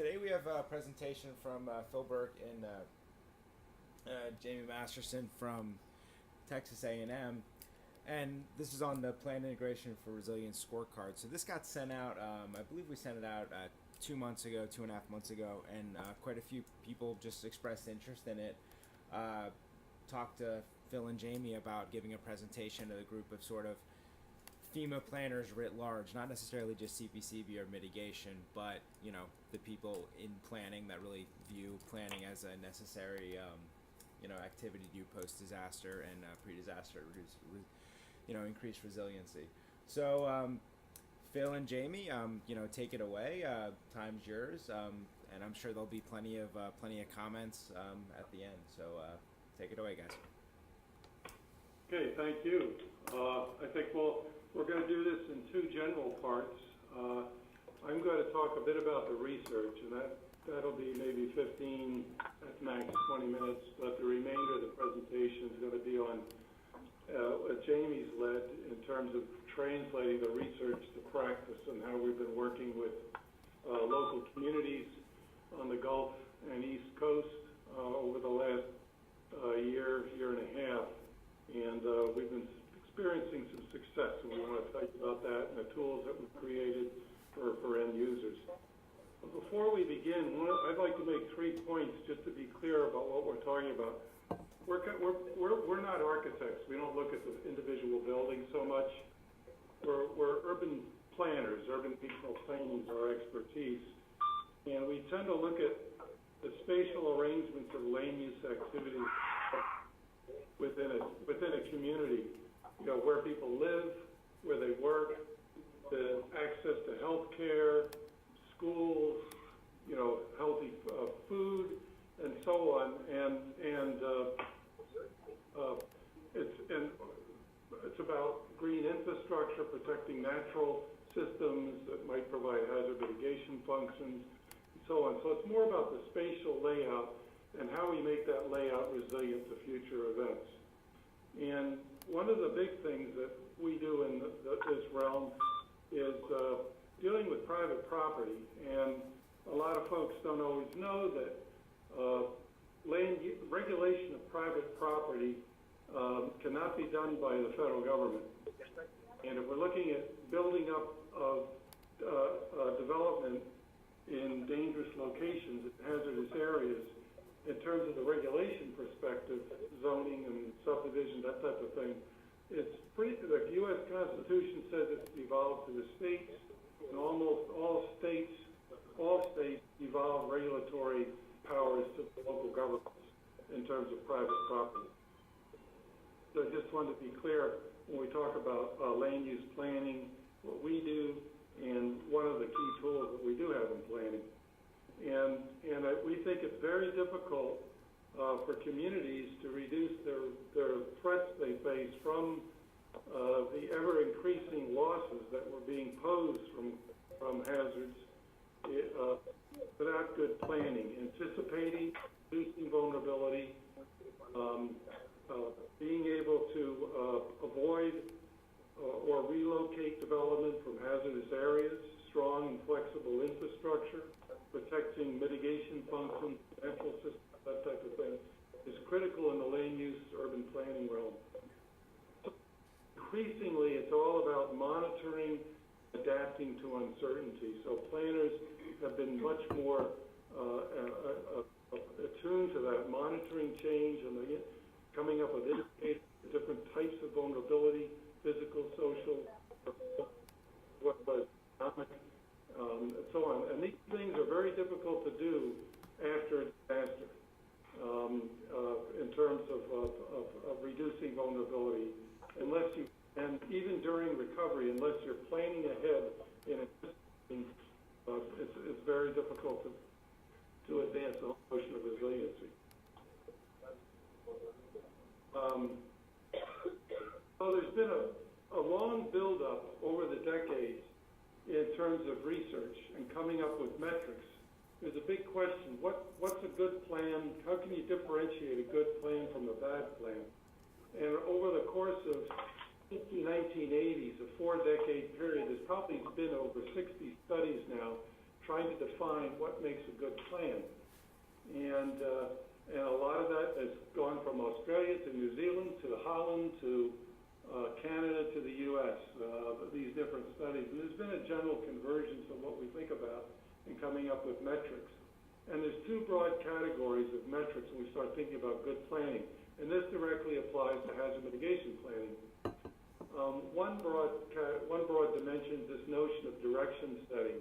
Today we have a presentation from Phil Berke and Jaimie Masterson from Texas A&M, and this is on the plan integration for resilience scorecard. So this got sent out, I believe we sent it out 2 months ago, 2.5 months ago, and quite a few people just expressed interest in it. Talked to Phil and Jaimie about giving a presentation to the group of sort of FEMA planners writ large, not necessarily just CPCB or mitigation, but the people in planning that really view planning as a necessary activity to do post-disaster and pre-disaster increase resiliency. So Phil and Jaimie, take it away. Time's yours, and I'm sure there'll be plenty of comments at the end. So take it away, guys. Okay, thank you. I think we're going to do this in two general parts. I'm going to talk a bit about the research, and that'll be maybe 15 at max 20 minutes, but the remainder of the presentation is going to be on what Jaimie's led in terms of translating the research to practice and how we've been working with local communities on the Gulf and East Coast over the last year and a half. And we've been experiencing some success, and we want to tell you about that and the tools that we've created for end users. But before we begin, I'd like to make 3 points just to be clear about what we're talking about. We're not architects. We don't look at the individual buildings so much. We're urban planners. Urban regional planning is our expertise. And we tend to look at the spatial arrangements of land use activities within a community, where people live, where they work, the access to health care, schools, healthy food, and so on. It's about green infrastructure, protecting natural systems that might provide hazard mitigation functions, and so on. So it's more about the spatial layout and how we make that layout resilient to future events. And one of the big things that we do in this realm is dealing with private property. And a lot of folks don't always know that regulation of private property cannot be done by the federal government. And if we're looking at building up of development in dangerous locations, in hazardous areas, in terms of the regulation perspective, zoning and subdivision, that type of thing, it's the U.S. Constitution says it's devolved to the states, and almost all states devolve regulatory powers to the local governments in terms of private property. So I just wanted to be clear when we talk about land use planning, what we do, and one of the key tools that we do have in planning. And we think it's very difficult for communities to reduce their threats they face from the ever-increasing losses that were being posed from hazards without good planning, anticipating, reducing vulnerability, being able to avoid or relocate development from hazardous areas, strong and flexible infrastructure, protecting mitigation functions, financial systems, that type of thing, is critical in the land use urban planning realm. Increasingly, it's all about monitoring, adapting to uncertainty. So planners have been much more attuned to that, monitoring change and coming up with indicators for different types of vulnerability, physical, social, economic, and so on. And these things are very difficult to do after a disaster in terms of reducing vulnerability, and even during recovery, unless you're planning ahead in anticipating, it's very difficult to advance the notion of resiliency. So there's been a long buildup over the decades in terms of research and coming up with metrics. There's a big question, what's a good plan? How can you differentiate a good plan from a bad plan? And over the course of the 1980s, a 4-decade period, there's probably been over 60 studies now trying to define what makes a good plan. And a lot of that has gone from Australia to New Zealand to Holland to Canada to the U.S., these different studies. And there's been a general convergence of what we think about in coming up with metrics. And there's two broad categories of metrics when we start thinking about good planning. And this directly applies to hazard mitigation planning. One broad dimension is this notion of direction setting.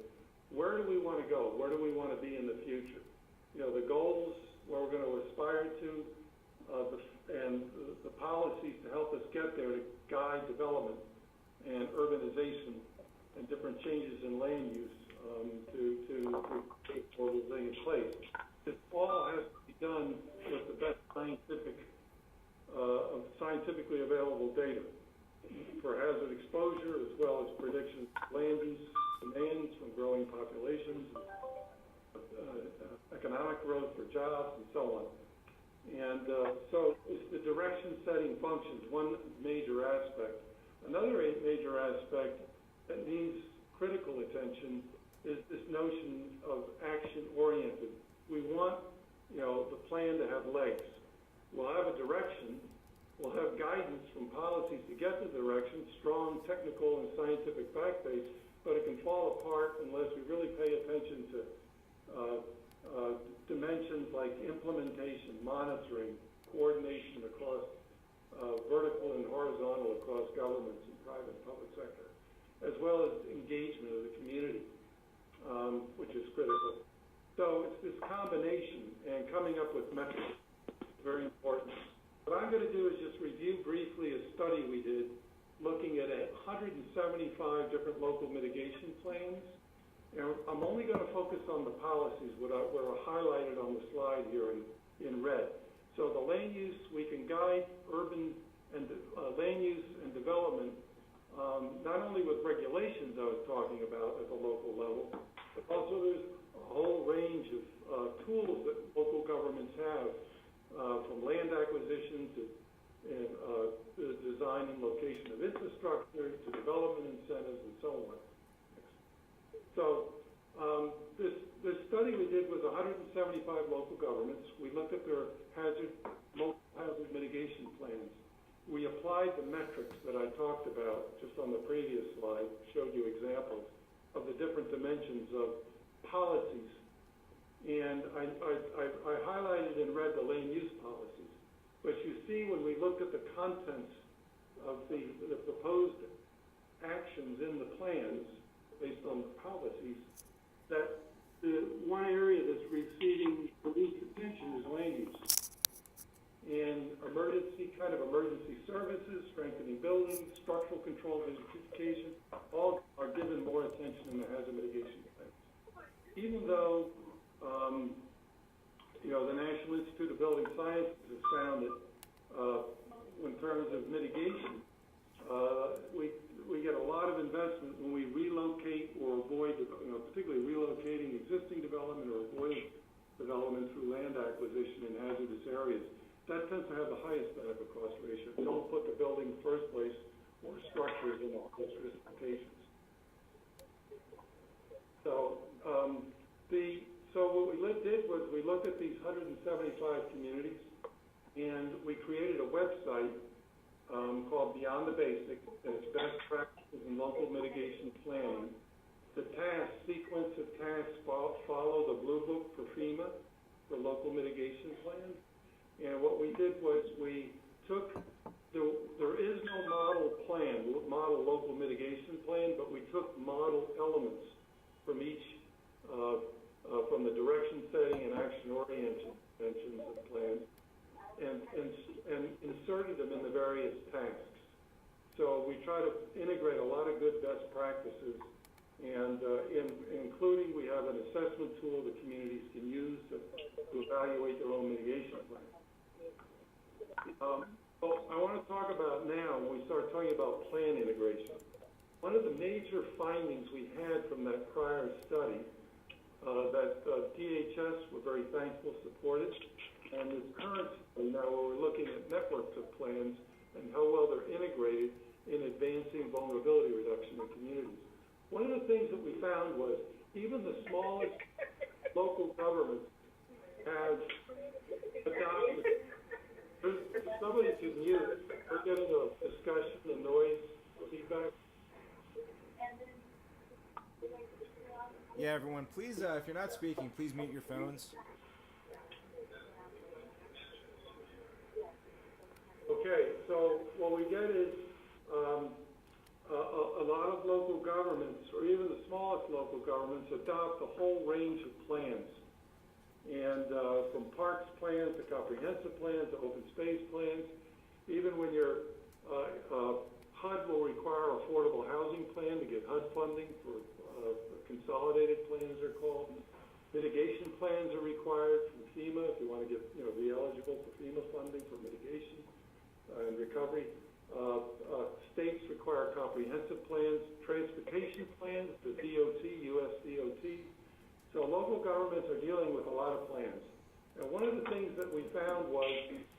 Where do we want to go? Where do we want to be in the future? You know, the goals, where we're going to aspire to, and the policies to help us get there to guide development and urbanization and different changes in land use to create more resilient place. This all has to be done with the best scientifically available data for hazard exposure, as well as predictions of land use demands from growing populations, economic growth for jobs, and so on. And so it's the direction setting functions, one major aspect. Another major aspect that needs critical attention is this notion of action-oriented. We want, you know, the plan to have legs. We'll have a direction. We'll have guidance from policies to get the direction, strong technical and scientific fact base, but it can fall apart unless we really pay attention to dimensions like implementation, monitoring, coordination across vertical and horizontal across governments and private and public sector, as well as engagement of the community, which is critical. So it's this combination and coming up with metrics is very important. What I'm going to do is just review briefly a study we did looking at 175 different local mitigation plans. And I'm only going to focus on the policies that are highlighted on the slide here in red. So the land use, we can guide urban and land use and development, not only with regulations I was talking about at the local level, but also there's a whole range of tools that local governments have, from land acquisition to the design and location of infrastructure to development incentives and so on. So this study we did was 175 local governments. We looked at their local hazard mitigation plans. We applied the metrics that I talked about just on the previous slide, showed you examples of the different dimensions of policies. And I highlighted in red the land use policies. But you see when we looked at the contents of the proposed actions in the plans, based on the policies, that the one area that's receiving the least attention is land use. And emergency services, strengthening buildings, structural control, beautification, all are given more attention in the hazard mitigation plans. Even though, the National Institute of Building Sciences has found that in terms of mitigation, we get a lot of investment when we relocate or avoid, particularly relocating existing development or avoiding development through land acquisition in hazardous areas. That tends to have the highest benefit cost ratio. Don't put the building in the first place or structures in the hazardous locations. So what we did was we looked at these 175 communities, and we created a website called Beyond the Basics, and it's best practices in local mitigation planning. The sequence of tasks follow the Blue Book for FEMA, for local mitigation plans. And what we did was we took, there is no model local mitigation plan, but we took model elements from each, from the direction setting and action orientation dimensions of plans, and inserted them in the various tasks. So we try to integrate a lot of good best practices, and including we have an assessment tool that communities can use to evaluate their own mitigation plan. So I want to talk about now, when we start talking about plan integration, one of the major findings we had from that prior study that DHS, we're very thankful, supported, and this current study now where we're looking at networks of plans and how well they're integrated in advancing vulnerability reduction in communities. One of the things that we found was even the smallest local governments have adopted. Somebody can mute. We're getting a discussion, a noise, feedback. Yeah, everyone, please, if you're not speaking, please mute your phones. Okay, so what we get is a lot of local governments, or even the smallest local governments, adopt a whole range of plans. And from parks plans to comprehensive plans to open space plans, even when your HUD will require affordable housing plan to get HUD funding for consolidated plans are called. Mitigation plans are required from FEMA if you want to get, be eligible for FEMA funding for mitigation and recovery. States require comprehensive plans, transportation plans, the DOT, US DOT. So local governments are dealing with a lot of plans. And one of the things that we found was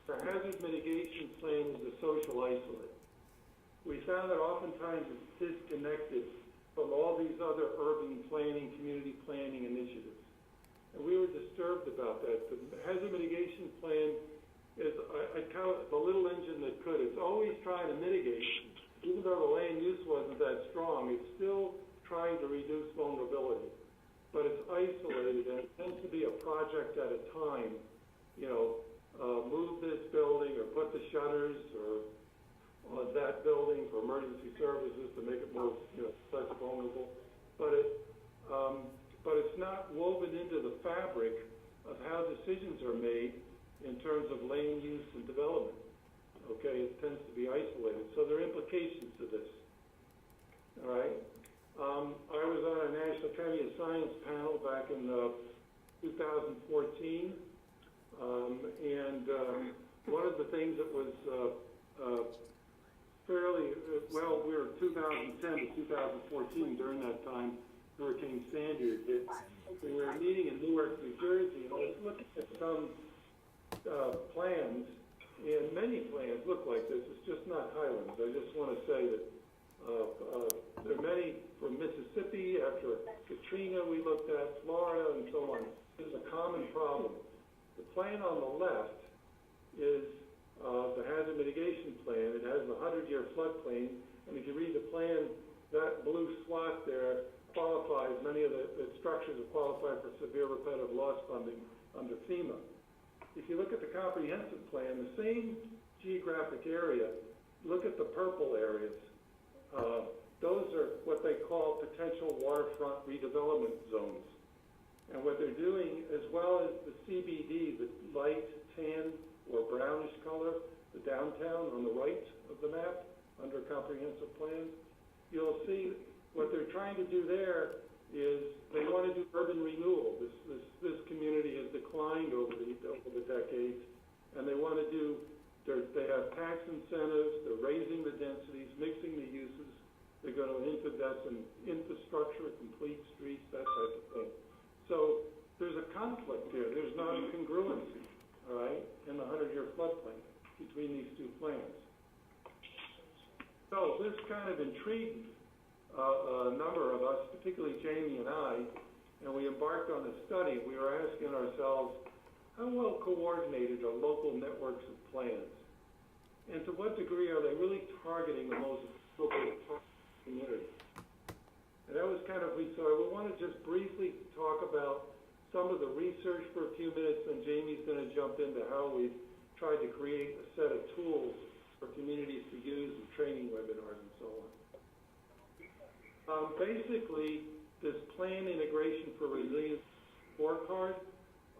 the hazard mitigation plan is a social isolate. We found that oftentimes it's disconnected from all these other urban planning, community planning initiatives. And we were disturbed about that. The hazard mitigation plan is, I count it the little engine that could. It's always trying to mitigate. Even though the land use wasn't that strong, it's still trying to reduce vulnerability. But it's isolated, and it tends to be a project at a time. Move this building or put the shutters or on that building for emergency services to make it more, less vulnerable. But it's not woven into the fabric of how decisions are made in terms of land use and development. Okay, it tends to be isolated. So there are implications to this. All right. I was on a National Academy of Science panel back in 2014, and one of the things that was fairly, we were 2010 to 2014. During that time, Hurricane Sandy had hit. We were meeting in Newark, New Jersey, and I was looking at some plans, and many plans look like this. It's just not Highlands. I just want to say that there are many from Mississippi after Katrina we looked at, Florida, and so on. This is a common problem. The plan on the left is the hazard mitigation plan. It has the 100-year floodplain, and if you read the plan, that blue slot there qualifies, many of the structures have qualified for severe repetitive loss funding under FEMA. If you look at the comprehensive plan, the same geographic area, look at the purple areas. Those are what they call potential waterfront redevelopment zones. And what they're doing, as well as the CBD, the light tan or brownish color, the downtown on the right of the map under comprehensive plans, you'll see what they're trying to do there is they want to do urban renewal. This community has declined over the decades, and they want to do. They have tax incentives. They're raising the densities, mixing the uses. They're going to invest in infrastructure, complete streets, that type of thing. So there's a conflict here. There's not a congruency, all right, in the 100-year floodplain between these two plans. So this kind of intrigued a number of us, particularly Jaimie and I, and we embarked on a study. We were asking ourselves, how well coordinated are local networks of plans? And to what degree are they really targeting the most vulnerable community? And that was kind of, we want to just briefly talk about some of the research for a few minutes, and Jaimie's going to jump into how we've tried to create a set of tools for communities to use in training webinars and so on. Basically, this plan integration for resilience scorecard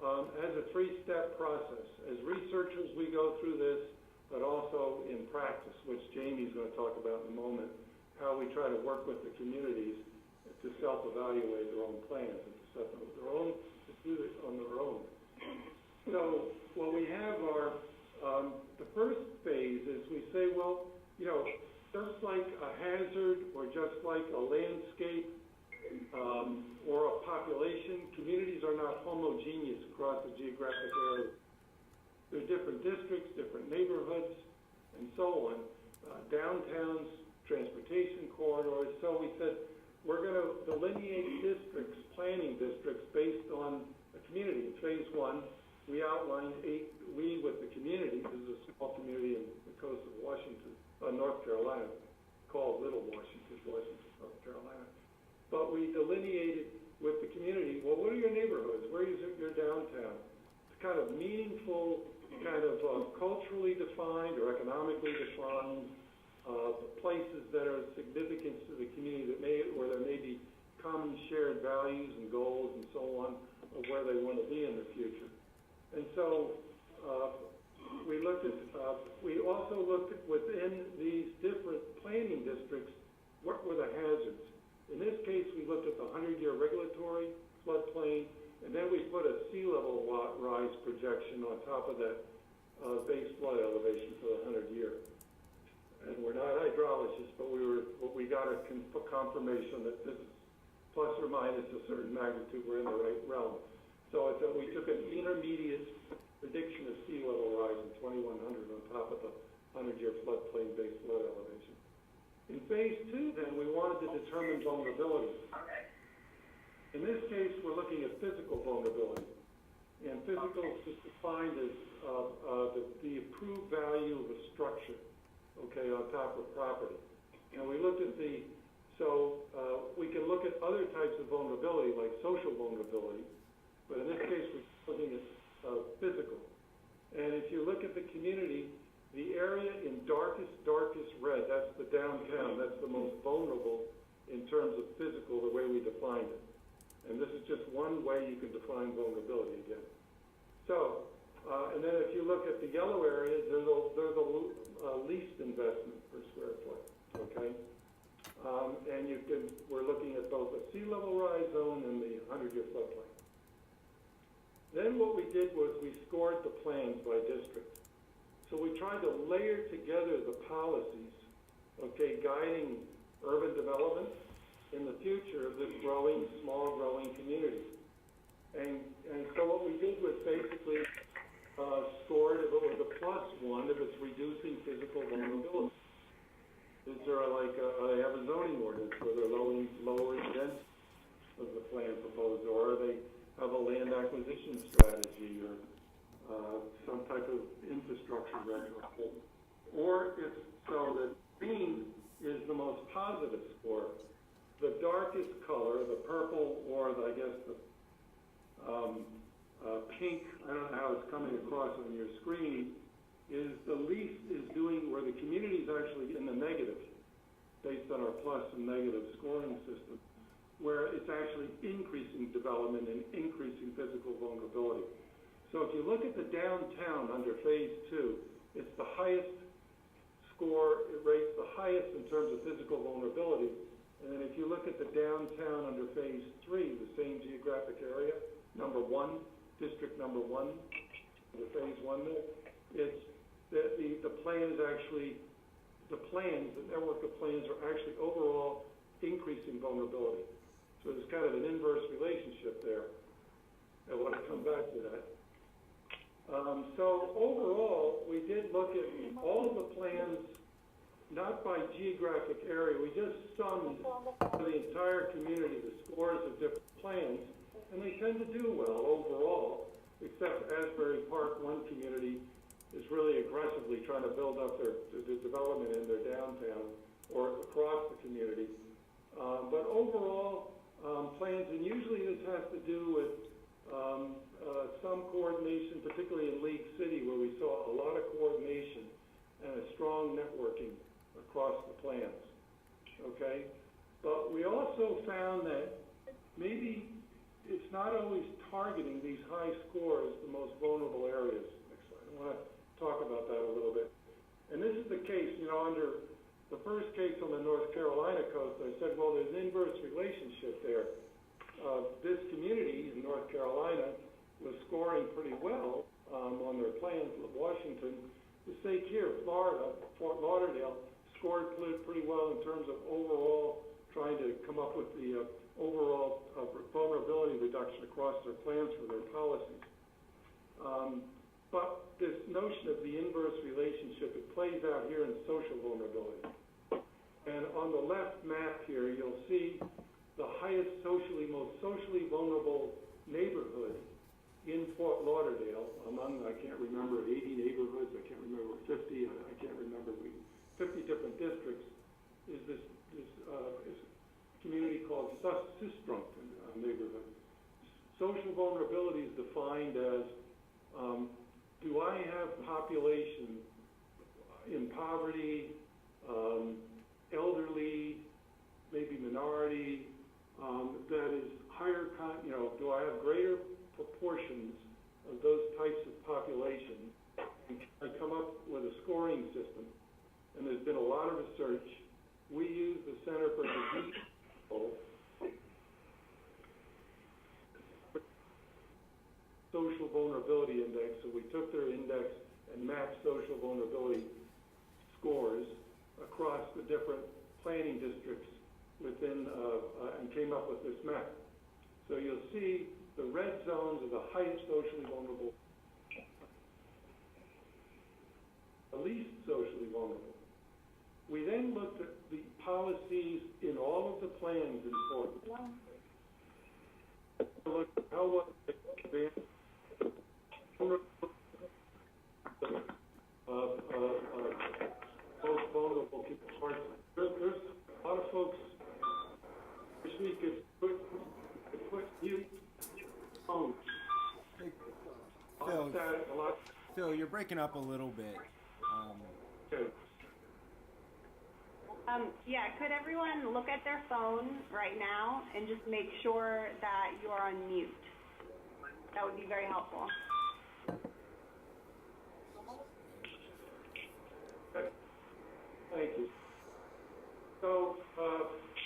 has a three-step process. As researchers, we go through this, but also in practice, which Jaimie's going to talk about in a moment, how we try to work with the communities to self-evaluate their own plans and to do this on their own. So what we have are, the first phase is we say, well, just like a hazard or just like a landscape or a population, communities are not homogeneous across the geographic area. There are different districts, different neighborhoods, and so on, downtowns, transportation corridors. So we said, we're going to delineate districts, planning districts, based on a community. In phase one, we outlined we with the community, this is a small community in the coast of Washington, North Carolina, called Little Washington, North Carolina. But we delineated with the community, well, what are your neighborhoods? Where is your downtown? It's kind of meaningful, kind of culturally defined or economically defined places that are of significance to the community, where there may be common shared values and goals and so on of where they want to be in the future. And so we also looked at within these different planning districts, what were the hazards? In this case, we looked at the 100-year regulatory floodplain, and then we put a sea level rise projection on top of that base flood elevation for the 100-year. And we're not hydrologists, but we got a confirmation that this is plus or minus a certain magnitude, we're in the right realm. So we took an intermediate prediction of sea level rise in 2100 on top of the 100-year floodplain base flood elevation. In phase two, then, we wanted to determine vulnerability. In this case, we're looking at physical vulnerability. And physical is defined as the approved value of a structure, on top of property. And we looked at we can look at other types of vulnerability, like social vulnerability, but in this case, we're looking at physical. And if you look at the community, the area in darkest red, that's the downtown, that's the most vulnerable in terms of physical, the way we defined it. And this is just one way you can define vulnerability again. So, and then if you look at the yellow areas, they're the least investment per square foot, okay? And we're looking at both the sea level rise zone and the 100-year floodplain. Then what we did was we scored the plans by district. So we tried to layer together the policies, guiding urban development in the future of this small growing community. And so what we did was basically scored if it was a +1 if it's reducing physical vulnerability. Is there they have a zoning ordinance where they're lowering density of the plan proposed, or they have a land acquisition strategy, or some type of infrastructure retrofit, or if so that green is the most positive score. The darkest color, the purple, or the pink, I don't know how it's coming across on your screen, is the least is doing where the community is actually in the negative, based on our plus and negative scoring system, where it's actually increasing development and increasing physical vulnerability. So if you look at the downtown under phase two, it's the highest score, it rates the highest in terms of physical vulnerability. And then if you look at the downtown under phase three, the same geographic area, district number one, the phase one there, it's the plan is actually, the network of plans are actually overall increasing vulnerability. So there's kind of an inverse relationship there. I want to come back to that. So overall, we did look at all of the plans, not by geographic area. We just summed for the entire community the scores of different plans, and they tend to do well overall, except Asbury Park, one community, is really aggressively trying to build up their development in their downtown or across the community. But overall, plans, and usually this has to do with some coordination, particularly in League City, where we saw a lot of coordination and a strong networking across the plans, okay? But we also found that maybe it's not always targeting these high scores, the most vulnerable areas. Next slide. I want to talk about that a little bit. And this is the case, under the first case on the North Carolina coast, I said, well, there's an inverse relationship there. This community in North Carolina was scoring pretty well on their plans with Washington. The state here, Florida, Fort Lauderdale, scored pretty well in terms of overall trying to come up with the overall vulnerability reduction across their plans for their policies. But this notion of the inverse relationship, it plays out here in social vulnerability. And on the left map here, you'll see the most socially vulnerable neighborhood in Fort Lauderdale, among, I can't remember, 80 neighborhoods, I can't remember 50, I can't remember, 50 different districts, is this community called Sistrunk neighborhood. Social vulnerability is defined as, do I have population in poverty, elderly, maybe minority, that is higher, do I have greater proportions of those types of population? And I come up with a scoring system, and there's been a lot of research. We use the Center for Disease Control Social Vulnerability Index, so we took their index and mapped social vulnerability scores across the different planning districts within, and came up with this map. So you'll see the red zones are the highest socially vulnerable, the least socially vulnerable. We then looked at the policies in all of the plans in Fort. Looked at how was it most vulnerable parts. There's a lot of folks wish we could put you on. Phil, you're breaking up a little bit. Okay. Yeah, could everyone look at their phone right now and just make sure that you are on mute? That would be very helpful. Thank you. So,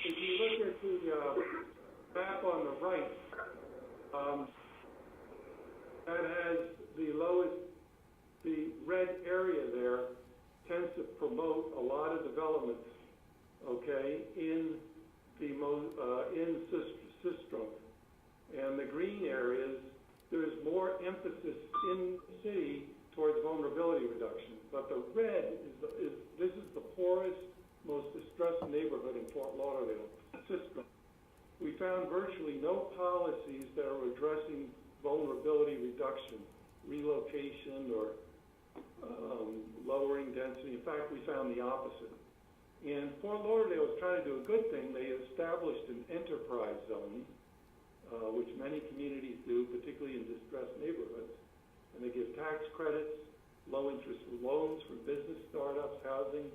if you look at the map on the right, that has the lowest, the red area there tends to promote a lot of developments, okay, in the in Sistrunk. And the green areas, there's more emphasis in the city towards vulnerability reduction. But the red this is the poorest, most distressed neighborhood in Fort Lauderdale, Sistrunk. We found virtually no policies that are addressing vulnerability reduction, relocation, or lowering density. In fact, we found the opposite. And Fort Lauderdale was trying to do a good thing. They established an enterprise zone, which many communities do, particularly in distressed neighborhoods. And they give tax credits, low interest loans for business startups, housing,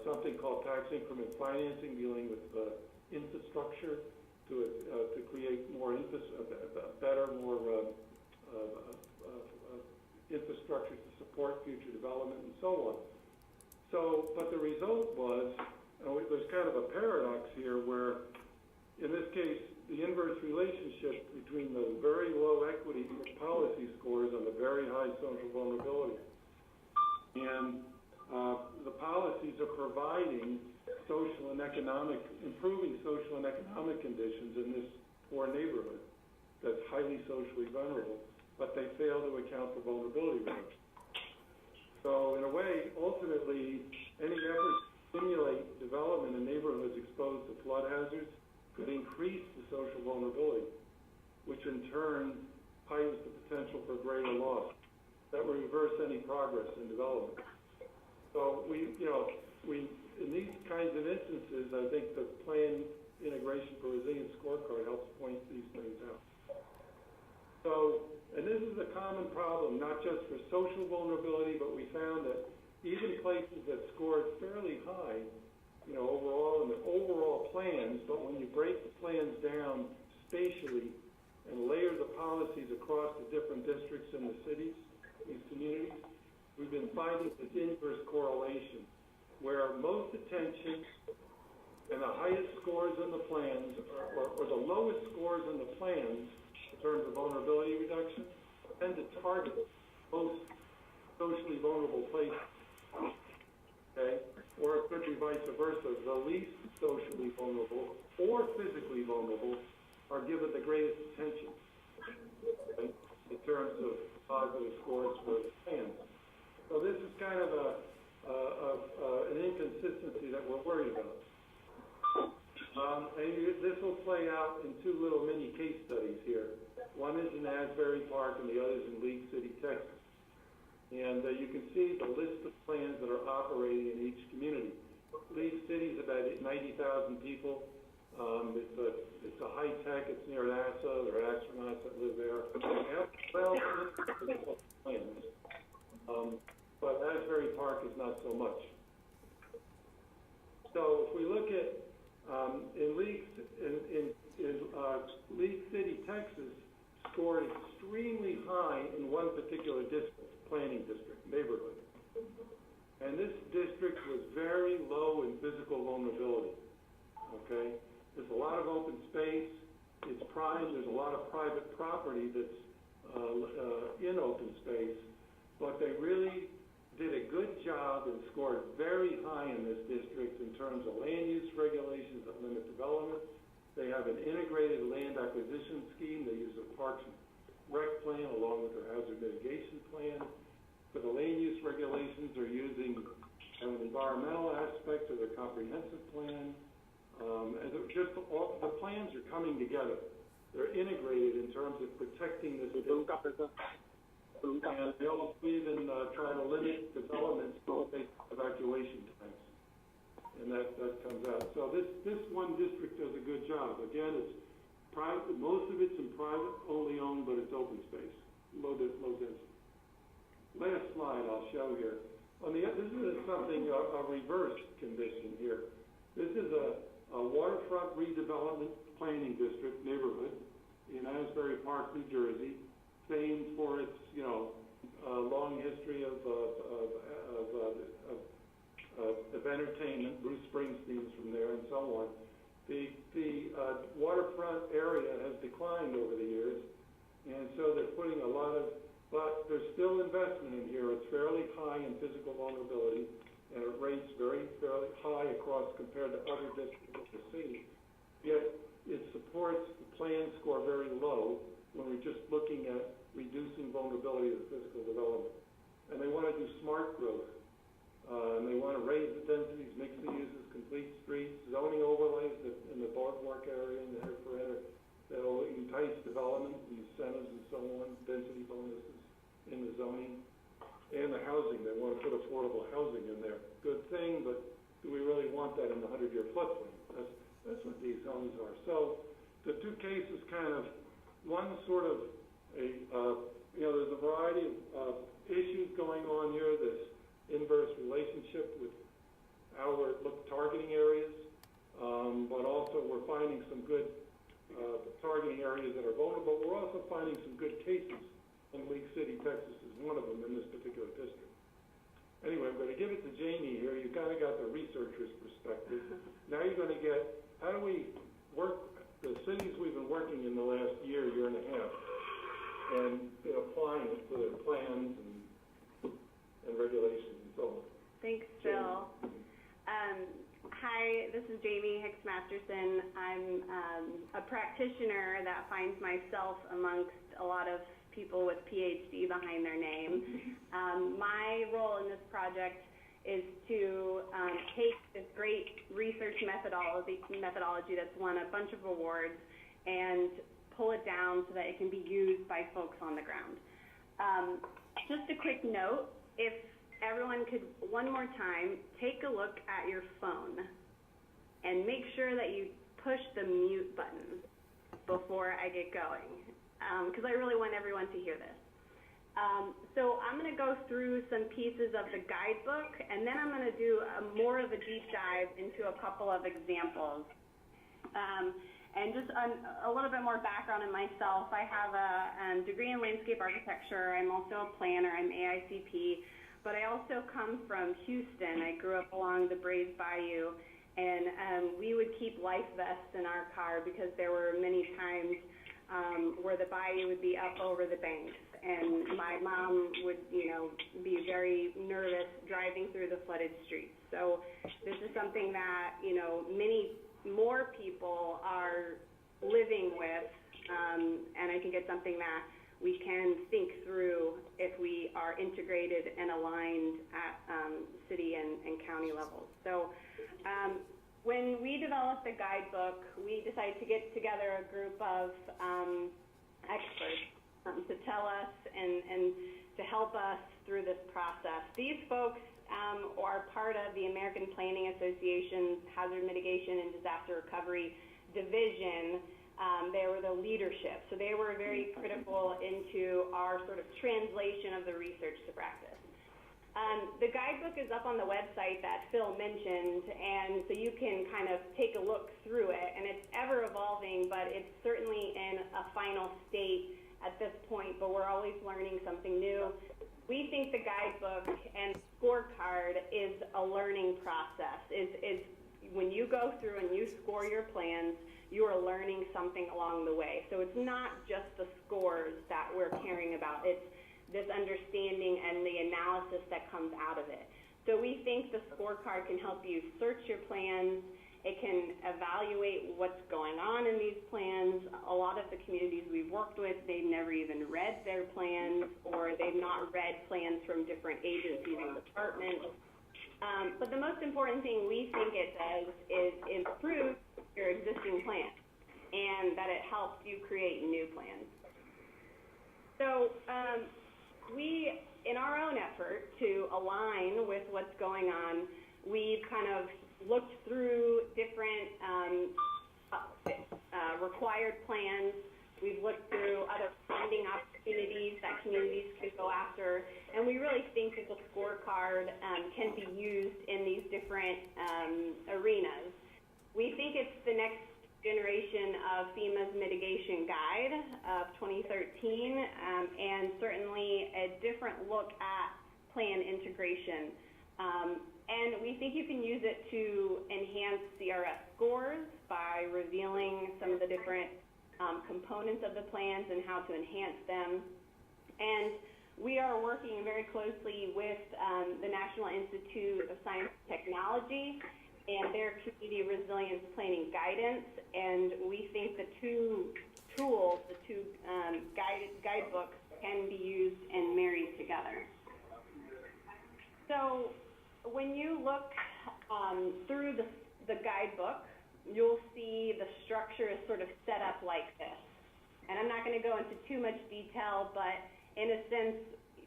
something called tax increment financing, dealing with infrastructure to create more better, more infrastructure to support future development and so on. So, but the result was, there's kind of a paradox here where, in this case, the inverse relationship between the very low equity policy scores and the very high social vulnerability. And the policies are providing social and economic, improving social and economic conditions in this poor neighborhood that's highly socially vulnerable, but they fail to account for vulnerability reduction. So in a way, ultimately, any effort to stimulate development in neighborhoods exposed to flood hazards could increase the social vulnerability, which in turn heightens the potential for greater loss. That will reverse any progress in development. So in these kinds of instances, I think the Plan Integration for Resilience Scorecard helps point these things out. So, and this is a common problem, not just for social vulnerability, but we found that even places that scored fairly high, overall in the overall plans, but when you break the plans down spatially and layer the policies across the different districts in the cities, these communities, we've been finding this inverse correlation where most attention and the highest scores in the plans, or the lowest scores in the plans in terms of vulnerability reduction, tend to target most socially vulnerable places. Okay? Or it could be vice versa. The least socially vulnerable or physically vulnerable are given the greatest attention, okay, in terms of positive scores for the plans. So this is kind of an inconsistency that we're worried about. This will play out in two little mini case studies here. One is in Asbury Park and the other is in League City, Texas. And you can see the list of plans that are operating in each community. League City is about 90,000 people. It's a high tech. It's near NASA. There are astronauts that live there. Well, plans. But Asbury Park is not so much. So if we look at in League City, Texas, scored extremely high in one particular district, planning district, neighborhood. And this district was very low in physical vulnerability. Okay, there's a lot of open space. It's prime. There's a lot of private property that's in open space, but they really did a good job and scored very high in this district in terms of land use regulations that limit development. They have an integrated land acquisition scheme. They use a Parks and Rec plan along with their hazard mitigation plan. For the land use regulations, they're using an environmental aspect of their comprehensive plan. And the plans are coming together. They're integrated in terms of protecting this district. And they also even try to limit development based on evacuation times. And that comes out. So this one district does a good job. Again, it's private, most of it's in private, only owned, but it's open space, low density. Last slide I'll show here. This is something, a reverse condition here. This is a waterfront redevelopment planning district neighborhood in Asbury Park, New Jersey, famed for its, long history of entertainment. Bruce Springsteen's from there and so on. The waterfront area has declined over the years, and so they're putting a lot of, but there's still investment in here. It's fairly high in physical vulnerability, and it rates fairly high across compared to other districts of the city. Yet it supports the plan score very low when we're just looking at reducing vulnerability of physical development. And they want to do smart growth. And they want to raise the densities, mix the uses, complete streets, zoning overlays in the boardwalk area and the perimeter that'll entice development, incentives and so on, density bonuses in the zoning. And the housing, they want to put affordable housing in there. Good thing, but do we really want that in the 100-year floodplain? That's what these zones are. So the two cases kind of, one sort of there's a variety of issues going on here. This inverse relationship with our targeting areas, but also we're finding some good targeting areas that are vulnerable. We're also finding some good cases in League City, Texas is one of them in this particular district. Anyway, I'm going to give it to Jaimie here. You kind of got the researcher's perspective. Now you're going to get, how do we work, the cities we've been working in the last year and a half, and applying it to their plans and regulations and so on. Thanks, Bill. Hi, this is Jaimie Hicks Masterson. I'm a practitioner that finds myself amongst a lot of people with PhD behind their name. My role in this project is to take this great research methodology that's won a bunch of awards and pull it down so that it can be used by folks on the ground. Just a quick note, if everyone could, one more time, take a look at your phone and make sure that you push the mute button before I get going, because I really want everyone to hear this. So I'm going to go through some pieces of the guidebook, and then I'm going to do more of a deep dive into a couple of examples. And just a little bit more background on myself. I have a degree in landscape architecture. I'm also a planner. I'm AICP. But I also come from Houston. I grew up along the Brays Bayou, and we would keep life vests in our car because there were many times where the bayou would be up over the banks. And my mom would, be very nervous driving through the flooded streets. So this is something that, many more people are living with, and I think it's something that we can think through if we are integrated and aligned at city and county levels. So when we developed the guidebook, we decided to get together a group of experts to tell us and to help us through this process. These folks are part of the American Planning Association's Hazard Mitigation and Disaster Recovery Division. They were the leadership, so they were very critical into our sort of translation of the research to practice. The guidebook is up on the website that Phil mentioned, and so you can kind of take a look through it, and it's ever evolving, but it's certainly in a final state at this point, but we're always learning something new. We think the guidebook and scorecard is a learning process. Is when you go through and you score your plans, you are learning something along the way. So it's not just the scores that we're caring about. It's this understanding and the analysis that comes out of it. So we think the scorecard can help you search your plans. It can evaluate what's going on in these plans. A lot of the communities we've worked with, they've never even read their plans, or they've not read plans from different agencies and departments. But the most important thing we think it does is improve your existing plan, and that it helps you create new plans. So we, in our own effort to align with what's going on, we've kind of looked through different required plans. We've looked through other funding opportunities that communities can go after, and we really think that the scorecard can be used in these different arenas. We think it's the next generation of FEMA's mitigation guide of 2013, and certainly a different look at plan integration. And we think you can use it to enhance CRS scores by revealing some of the different components of the plans and how to enhance them. And we are working very closely with the National Institute of Science and Technology and their community resilience planning guidance, and we think the two tools, the two guidebooks, can be used and married together. So when you look through the guidebook, you'll see the structure is sort of set up like this. And I'm not going to go into too much detail, but in a sense,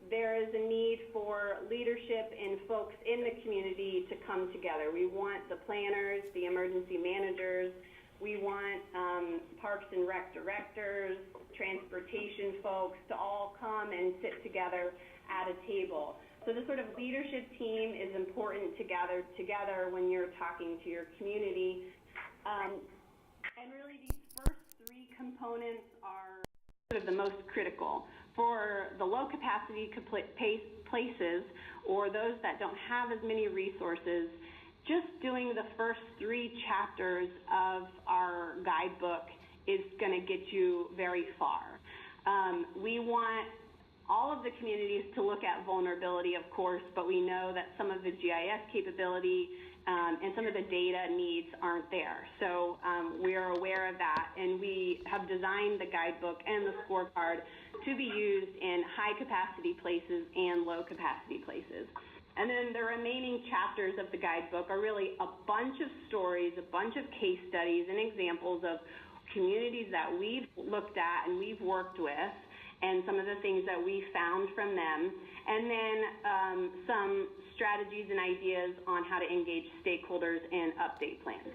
there is a need for leadership and folks in the community to come together. We want the planners, the emergency managers, we want parks and rec directors, transportation folks to all come and sit together at a table. So the sort of leadership team is important to gather together when you're talking to your community. And really these first three components are sort of the most critical. For the low capacity places or those that don't have as many resources, just doing the first three chapters of our guidebook is going to get you very far. We want all of the communities to look at vulnerability, of course, but we know that some of the GIS capability and some of the data needs aren't there. So we are aware of that, and we have designed the guidebook and the scorecard to be used in high-capacity places and low-capacity places. And then the remaining chapters of the guidebook are really a bunch of stories, a bunch of case studies and examples of communities that we've looked at and we've worked with, and some of the things that we found from them, and then some strategies and ideas on how to engage stakeholders and update plans.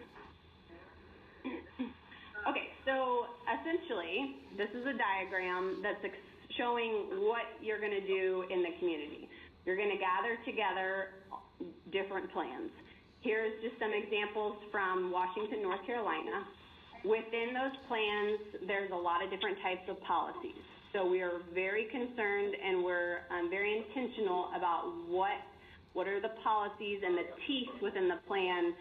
Okay, so essentially, this is a diagram that's showing what you're going to do in the community. You're going to gather together different plans. Here's just some examples from Washington, North Carolina. Within those plans, there's a lot of different types of policies. So we are very concerned and we're very intentional about what are the policies and the teeth within the plan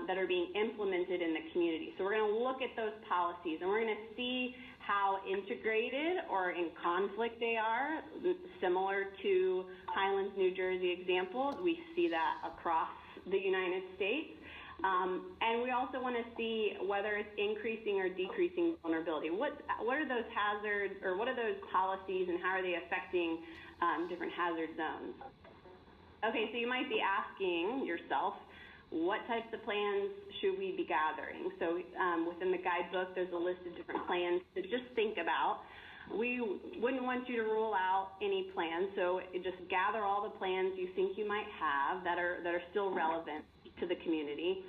that are being implemented in the community. So we're going to look at those policies and we're going to see how integrated or in conflict they are, similar to Highlands, New Jersey examples. We see that across the United States. And we also want to see whether it's increasing or decreasing vulnerability. What are those hazards, or what are those policies, and how are they affecting different hazard zones? Okay, so you might be asking yourself, what types of plans should we be gathering? So within the guidebook, there's a list of different plans to just think about. We wouldn't want you to rule out any plans, so just gather all the plans you think you might have that are still relevant to the community.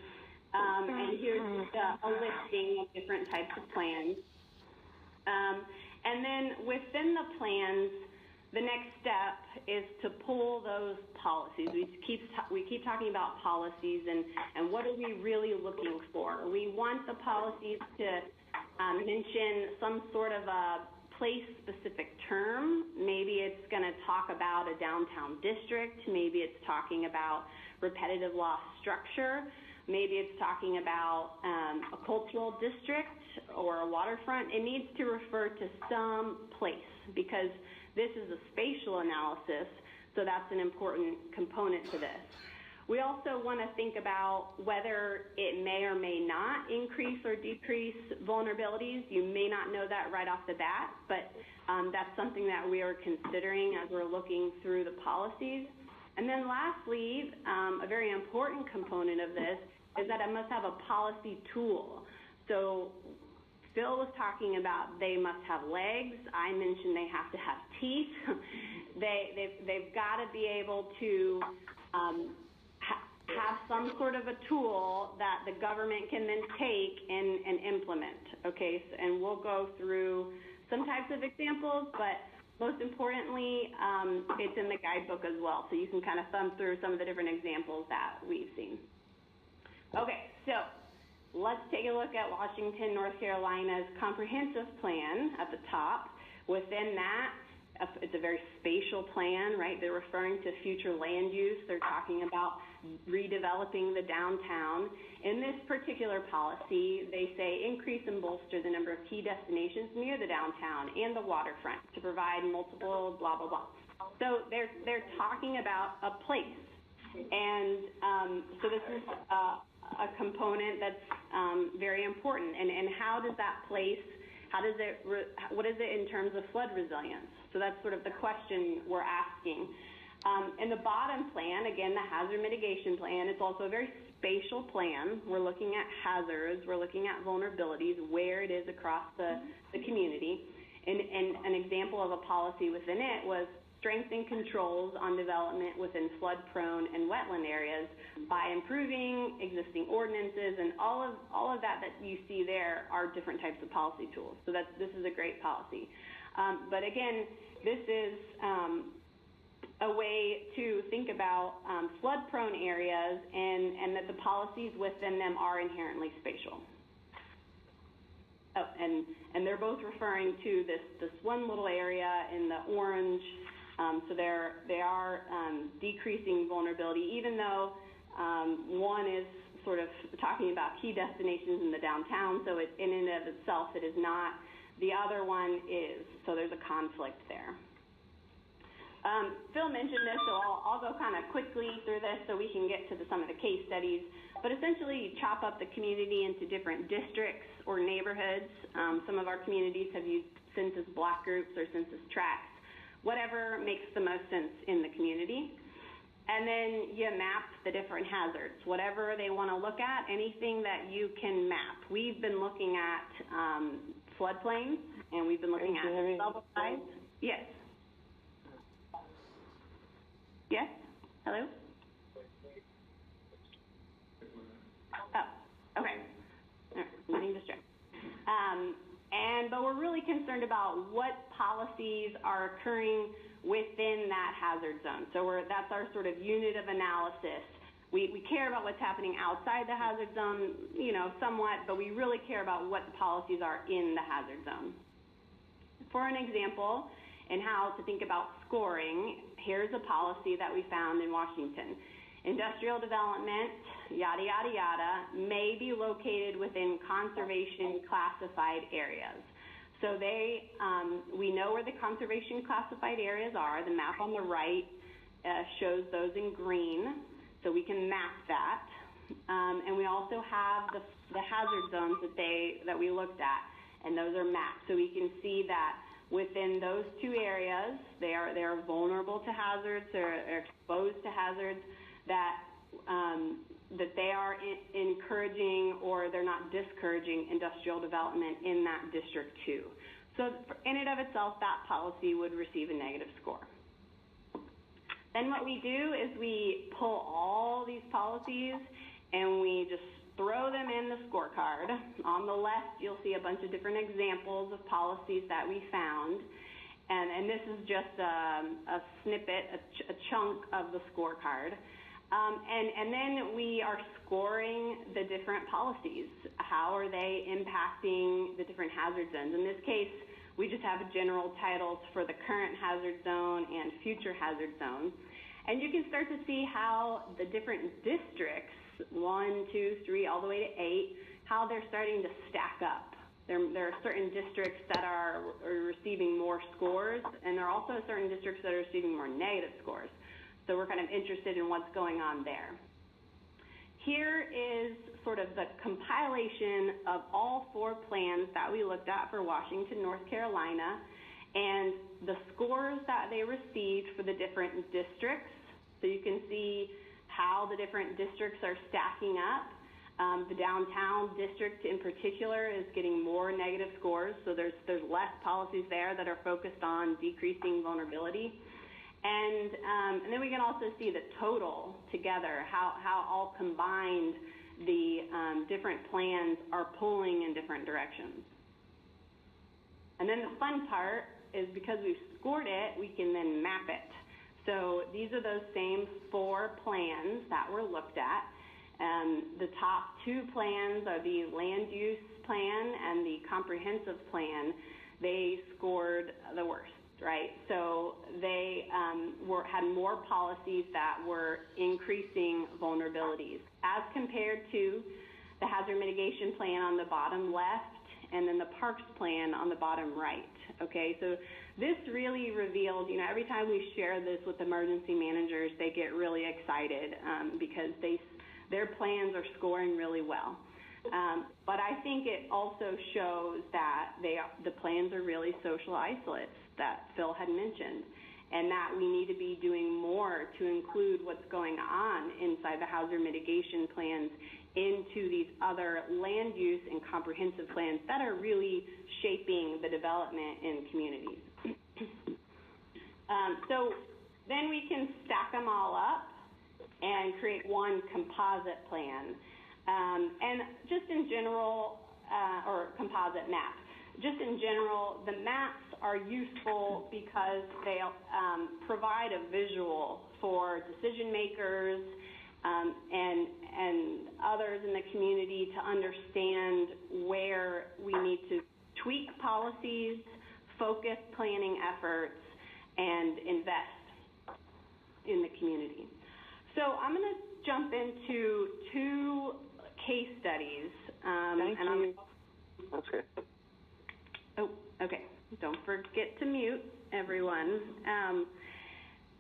And here's just a listing of different types of plans. And then within the plans, the next step is to pull those policies. We keep talking about policies and what are we really looking for? We want the policies to mention some sort of a place-specific term. Maybe it's going to talk about a downtown district. Maybe it's talking about repetitive loss structure. Maybe it's talking about a cultural district or a waterfront. It needs to refer to some place because this is a spatial analysis, so that's an important component to this. We also want to think about whether it may or may not increase or decrease vulnerabilities. You may not know that right off the bat, but that's something that we are considering as we're looking through the policies. And then lastly, a very important component of this is that it must have a policy tool. So Phil was talking about they must have legs. I mentioned they have to have teeth. They've got to be able to have some sort of a tool that the government can then take and implement. Okay, and we'll go through some types of examples, but most importantly, it's in the guidebook as well, so you can kind of thumb through some of the different examples that we've seen. Okay, so let's take a look at Washington, North Carolina's comprehensive plan at the top. Within that, it's a very spatial plan, right? They're referring to future land use. They're talking about redeveloping the downtown. In this particular policy, they say increase and bolster the number of key destinations near the downtown and the waterfront to provide multiple blah, blah, blah. So they're talking about a place. And so this is a component that's very important. And how does that place, what is it in terms of flood resilience? So that's sort of the question we're asking. In the bottom plan, again, the hazard mitigation plan, it's also a very spatial plan. We're looking at hazards, we're looking at vulnerabilities, where it is across the community. And an example of a policy within it was strengthen controls on development within flood-prone and wetland areas by improving existing ordinances, and all of that you see there are different types of policy tools. So this is a great policy. But again, this is a way to think about flood-prone areas and that the policies within them are inherently spatial. Oh, and they're both referring to this one little area in the orange. So they are decreasing vulnerability, even though one is sort of talking about key destinations in the downtown, so in and of itself it is not. The other one is, so there's a conflict there. Phil mentioned this, so I'll go kind of quickly through this so we can get to some of the case studies. But essentially, you chop up the community into different districts or neighborhoods. Some of our communities have used census block groups or census tracts, whatever makes the most sense in the community. And then you map the different hazards, whatever they want to look at, anything that you can map. We've been looking at floodplains, and we've been looking at level size. Yes. Yes? Hello? Oh, okay. Getting distracted. But we're really concerned about what policies are occurring within that hazard zone. So that's our sort of unit of analysis. We care about what's happening outside the hazard zone, somewhat, but we really care about what the policies are in the hazard zone. For an example, and how to think about scoring, here's a policy that we found in Washington. Industrial development, yada, yada, yada, may be located within conservation classified areas. So we know where the conservation classified areas are. The map on the right shows those in green, so we can map that. And we also have the hazard zones that we looked at, and those are mapped. So we can see that within those two areas, they are vulnerable to hazards or exposed to hazards that that they are encouraging or they're not discouraging industrial development in that district too. So in and of itself, that policy would receive a negative score. Then what we do is we pull all these policies and we just throw them in the scorecard. On the left, you'll see a bunch of different examples of policies that we found. And this is just a snippet, a chunk of the scorecard. And then we are scoring the different policies. How are they impacting the different hazard zones? In this case, we just have general titles for the current hazard zone and future hazard zone. And you can start to see how the different districts, 1, 2, 3, all the way to 8, how they're starting to stack up. There are certain districts that are receiving more scores, and there are also certain districts that are receiving more negative scores. So we're kind of interested in what's going on there. Here is sort of the compilation of all 4 plans that we looked at for Washington, North Carolina, and the scores that they received for the different districts. So you can see how the different districts are stacking up. The downtown district in particular is getting more negative scores, so there's less policies there that are focused on decreasing vulnerability. And then we can also see the total together, how all combined the different plans are pulling in different directions. And then the fun part is because we've scored it, we can then map it. So these are those same 4 plans that were looked at. The top 2 plans are the land use plan and the comprehensive plan. They scored the worst, right? So they had more policies that were increasing vulnerabilities as compared to the hazard mitigation plan on the bottom left and then the parks plan on the bottom right, okay? So this really revealed, every time we share this with emergency managers, they get really excited because their plans are scoring really well. But I think it also shows that the plans are really social isolates that Phil had mentioned, and that we need to be doing more to include what's going on inside the hazard mitigation plans into these other land use and comprehensive plans that are really shaping the development in communities. So then we can stack them all up and create one composite plan. And just in general, or composite map. Just in general, the maps are useful because they provide a visual for decision makers and others in the community to understand where we need to tweak policies, focus planning efforts, and invest in the community. So I'm going to jump into 2 case studies. That's good. Oh, okay. Don't forget to mute, everyone.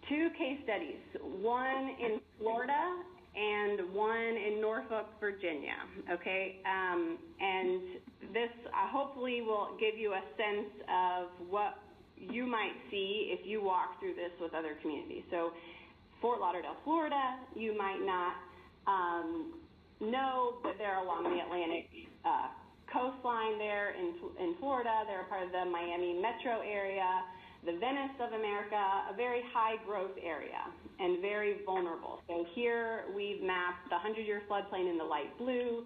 2 case studies, one in Florida and one in Norfolk, Virginia, okay? And this hopefully will give you a sense of what you might see if you walk through this with other communities. So Fort Lauderdale, Florida, you might not know that they're along the Atlantic coastline there in Florida. They're a part of the Miami metro area, the Venice of America, a very high growth area and very vulnerable. So here we've mapped the 100-year floodplain in the light blue,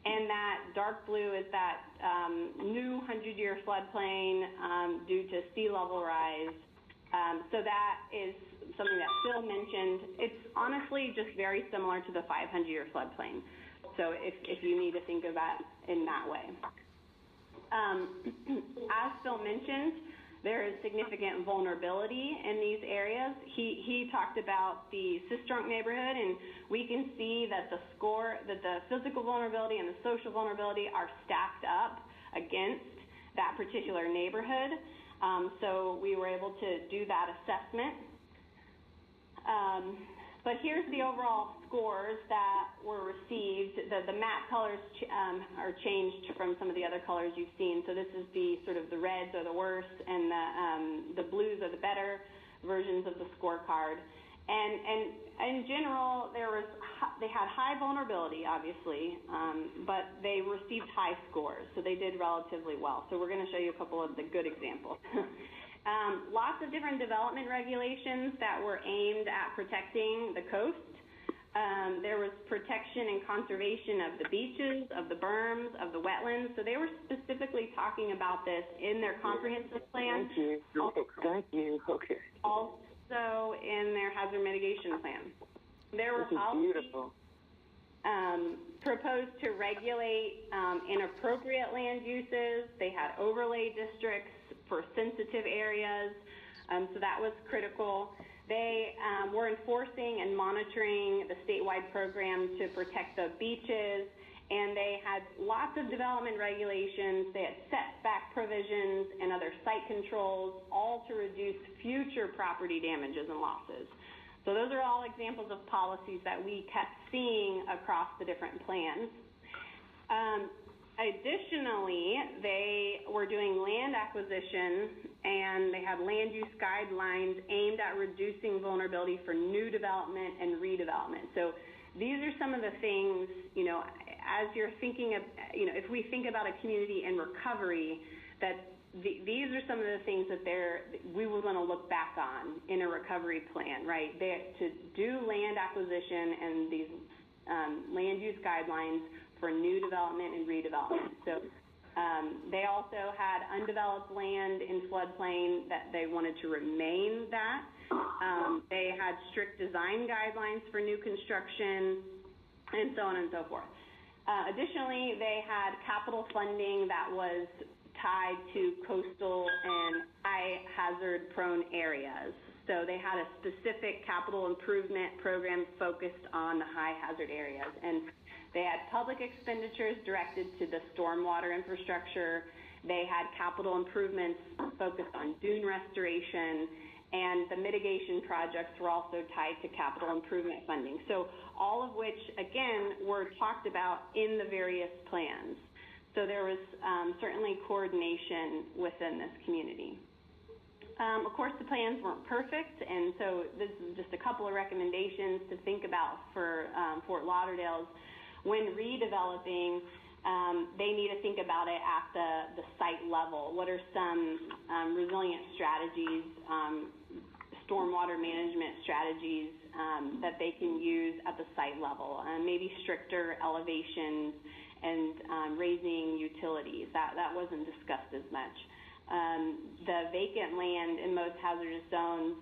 and that dark blue is that new 100-year floodplain due to sea level rise. So that is something that Phil mentioned. It's honestly just very similar to the 500-year floodplain. So if you need to think of that in that way. As Phil mentioned, there is significant vulnerability in these areas. He talked about the Sistrunk neighborhood, and we can see that the physical vulnerability and the social vulnerability are stacked up against that particular neighborhood. So we were able to do that assessment. But here's the overall scores that were received. The map colors are changed from some of the other colors you've seen. So this is the sort of the reds are the worst, and the blues are the better versions of the scorecard. And in general, they had high vulnerability, obviously, but they received high scores, so they did relatively well. So we're going to show you a couple of the good examples. Lots of different development regulations that were aimed at protecting the coast. There was protection and conservation of the beaches, of the berms, of the wetlands. So they were specifically talking about this in their comprehensive plan. Thank you. Okay. Also in their hazard mitigation plan. There were policies proposed to regulate inappropriate land uses. They had overlay districts for sensitive areas, so that was critical. They were enforcing and monitoring the statewide program to protect the beaches, and they had lots of development regulations. They had setback provisions and other site controls, all to reduce future property damages and losses. So those are all examples of policies that we kept seeing across the different plans. Additionally, they were doing land acquisition, and they had land use guidelines aimed at reducing vulnerability for new development and redevelopment. So these are some of the things, as you're thinking of, if we think about a community in recovery, that these are some of the things that we were going to look back on in a recovery plan, right? To do land acquisition and these land use guidelines for new development and redevelopment. So they also had undeveloped land in floodplain that they wanted to remain that. They had strict design guidelines for new construction, and so on and so forth. Additionally, they had capital funding that was tied to coastal and high hazard prone areas. So they had a specific capital improvement program focused on the high hazard areas. And they had public expenditures directed to the stormwater infrastructure. They had capital improvements focused on dune restoration, and the mitigation projects were also tied to capital improvement funding. So all of which, again, were talked about in the various plans. So there was certainly coordination within this community. Of course, the plans weren't perfect, and so this is just a couple of recommendations to think about for Fort Lauderdale's. When redeveloping, they need to think about it at the site level. What are some resilient strategies, stormwater management strategies that they can use at the site level? Maybe stricter elevations and raising utilities. That wasn't discussed as much. The vacant land in most hazardous zones,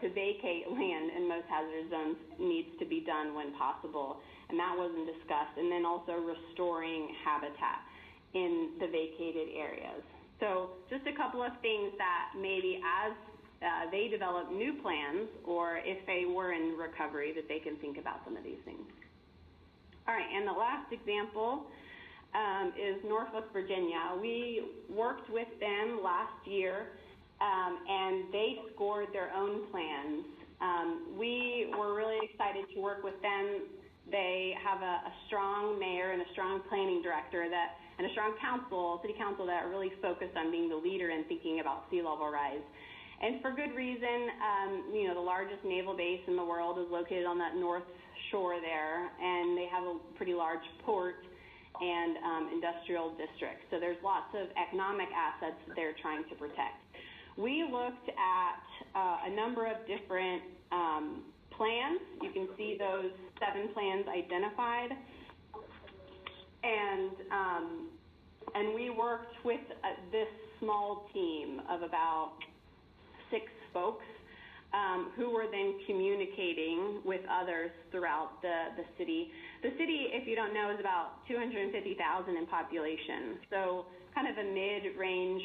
to vacate land in most hazardous zones needs to be done when possible, and that wasn't discussed. And then also restoring habitat in the vacated areas. So just a couple of things that maybe as they develop new plans, or if they were in recovery, that they can think about some of these things. All right, and the last example is Norfolk, Virginia. We worked with them last year, and they scored their own plans. We were really excited to work with them. They have a strong mayor and a strong planning director and a strong city council that are really focused on being the leader in thinking about sea level rise. And for good reason. The largest naval base in the world is located on that north shore there, and they have a pretty large port and industrial district. So there's lots of economic assets that they're trying to protect. We looked at a number of different plans. You can see those 7 plans identified, and we worked with this small team of about 6 folks who were then communicating with others throughout the city. The city, if you don't know, is about 250,000 in population, so kind of a mid-range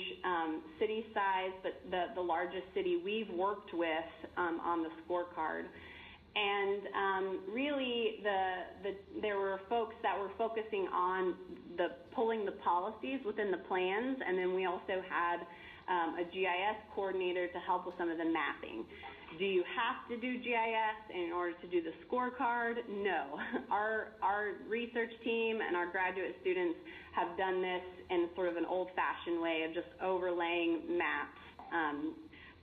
city size, but the largest city we've worked with on the scorecard. And really, there were folks that were focusing on pulling the policies within the plans, and then we also had a GIS coordinator to help with some of the mapping. Do you have to do GIS in order to do the scorecard? No. Our research team and our graduate students have done this in sort of an old-fashioned way of just overlaying maps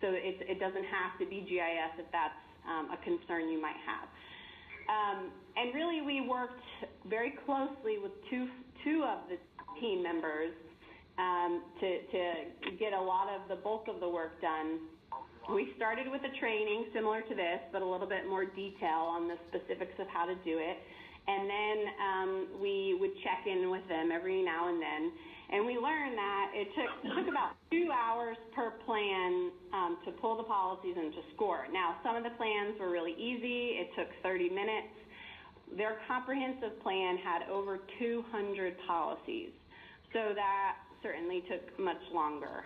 So it doesn't have to be GIS if that's a concern you might have. And really, we worked very closely with two of the team members to get a lot of the bulk of the work done. We started with a training similar to this, but a little bit more detail on the specifics of how to do it. And then we would check in with them every now and then. And we learned that it took about 2 hours per plan to pull the policies and to score. Now, some of the plans were really easy. It took 30 minutes. Their comprehensive plan had over 200 policies, so that certainly took much longer.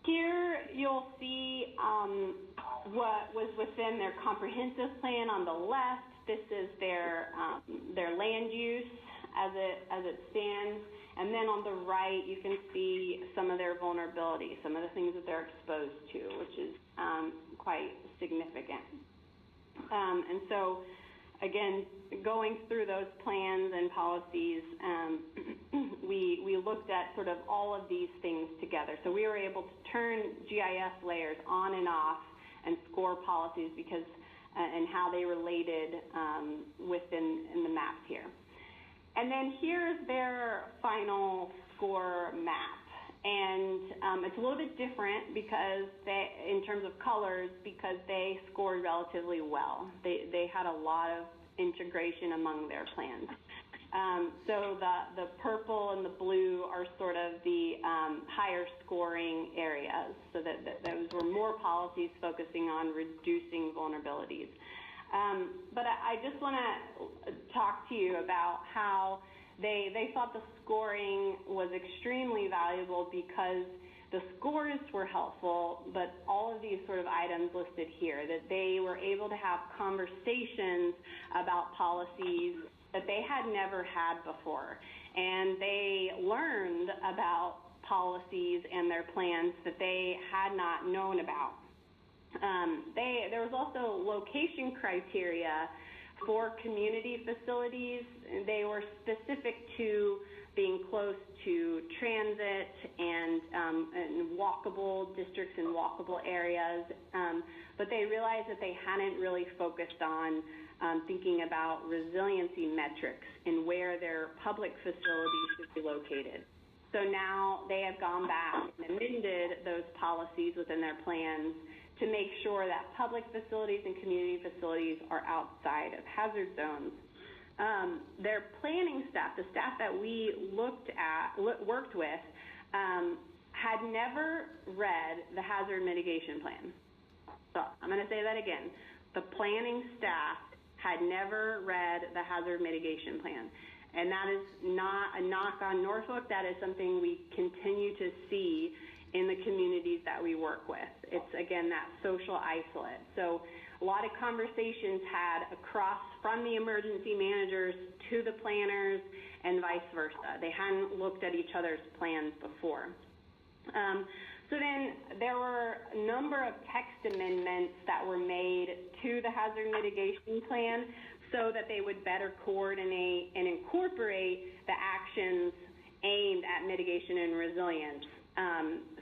Here you'll see what was within their comprehensive plan on the left. This is their land use as it stands, and then on the right you can see some of their vulnerabilities, some of the things that they're exposed to, which is quite significant. And so, again, going through those plans and policies, we looked at sort of all of these things together. So we were able to turn GIS layers on and off and score policies because and how they related within the maps here. And then here's their final score map. And it's a little bit different because in terms of colors, because they scored relatively well. They had a lot of integration among their plans. So the purple and the blue are sort of the higher scoring areas, so that those were more policies focusing on reducing vulnerabilities. But I just want to talk to you about how they thought the scoring was extremely valuable because the scores were helpful, but all of these sort of items listed here, that they were able to have conversations about policies that they had never had before. And they learned about policies and their plans that they had not known about. There was also location criteria for community facilities. They were specific to being close to transit and walkable districts and walkable areas, but they realized that they hadn't really focused on thinking about resiliency metrics and where their public facilities should be located. So now they have gone back and amended those policies within their plans to make sure that public facilities and community facilities are outside of hazard zones. Their planning staff, the staff that we worked with, had never read the hazard mitigation plan. So I'm going to say that again. The planning staff had never read the hazard mitigation plan. And that is not a knock on Norfolk. That is something we continue to see in the communities that we work with. It's, again, that social isolate. So a lot of conversations had across from the emergency managers to the planners and vice versa. They hadn't looked at each other's plans before. So then there were a number of text amendments that were made to the hazard mitigation plan so that they would better coordinate and incorporate the actions aimed at mitigation and resilience.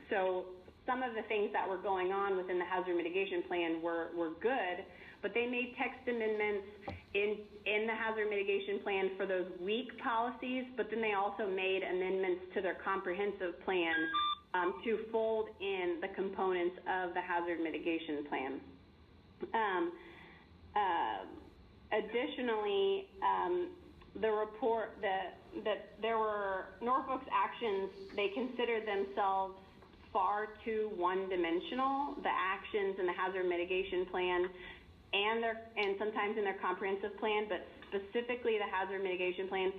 So some of the things that were going on within the hazard mitigation plan were good, but they made text amendments in the hazard mitigation plan for those weak policies, but then they also made amendments to their comprehensive plan to fold in the components of the hazard mitigation plan. Additionally, the report that there were Norfolk's actions, they considered themselves far too one-dimensional. The actions in the hazard mitigation plan and sometimes in their comprehensive plan, but specifically the hazard mitigation plan,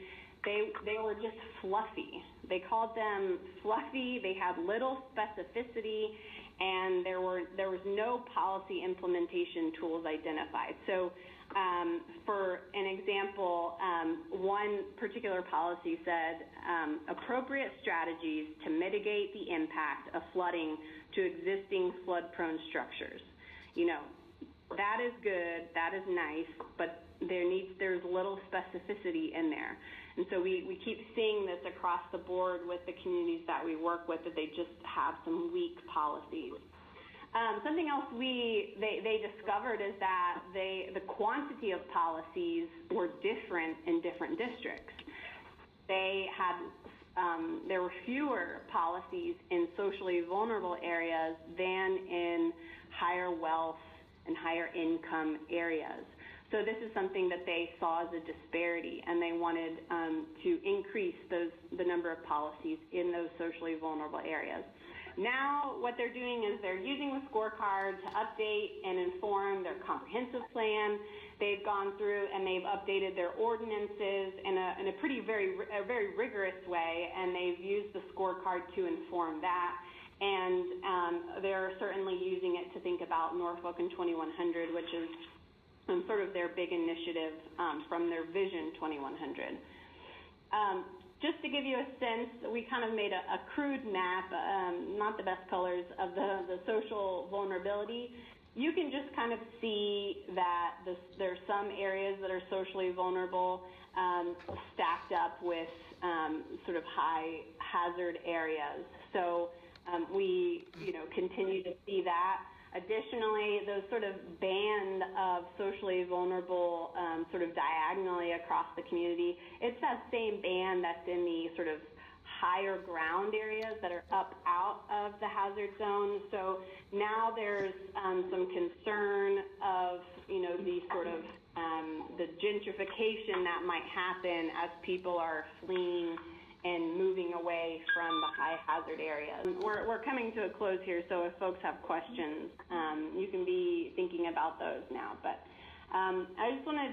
they were just fluffy. They called them fluffy. They had little specificity, and there was no policy implementation tools identified. So for an example, one particular policy said appropriate strategies to mitigate the impact of flooding to existing flood-prone structures. You know, that is good, that is nice, but there's little specificity in there. And so we keep seeing this across the board with the communities that we work with, that they just have some weak policies. Something else they discovered is that the quantity of policies were different in different districts. They had there were fewer policies in socially vulnerable areas than in higher wealth and higher income areas. So this is something that they saw as a disparity, and they wanted to increase the number of policies in those socially vulnerable areas. Now what they're doing is they're using the scorecard to update and inform their comprehensive plan. They've gone through and they've updated their ordinances in a very rigorous way, and they've used the scorecard to inform that. And they're certainly using it to think about Norfolk and 2100, which is sort of their big initiative from their Vision 2100. Just to give you a sense, we kind of made a crude map, not the best colors, of the social vulnerability. You can just kind of see that there's some areas that are socially vulnerable stacked up with sort of high hazard areas. So we continue to see that. Additionally, those sort of band of socially vulnerable sort of diagonally across the community, it's that same band that's in the sort of higher ground areas that are up out of the hazard zone. So now there's some concern of, the sort of the gentrification that might happen as people are fleeing and moving away from the high hazard areas. We're coming to a close here, so if folks have questions, you can be thinking about those now. But I just wanted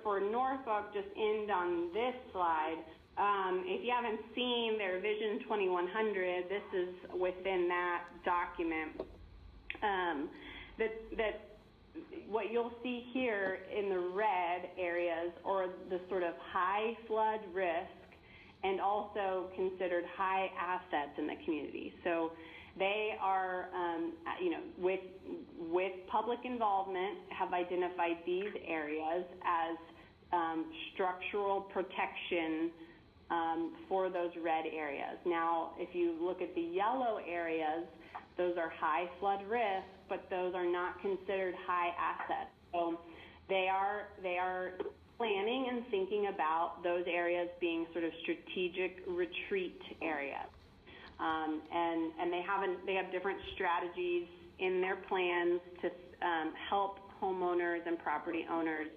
for Norfolk, just end on this slide. If you haven't seen their Vision 2100, this is within that document. That what you'll see here in the red areas are the sort of high flood risk and also considered high assets in the community. So they are, with public involvement, have identified these areas as structural protection for those red areas. Now, if you look at the yellow areas, those are high flood risk, but those are not considered high assets. So they are planning and thinking about those areas being sort of strategic retreat areas. And they have different strategies in their plans to help homeowners and property owners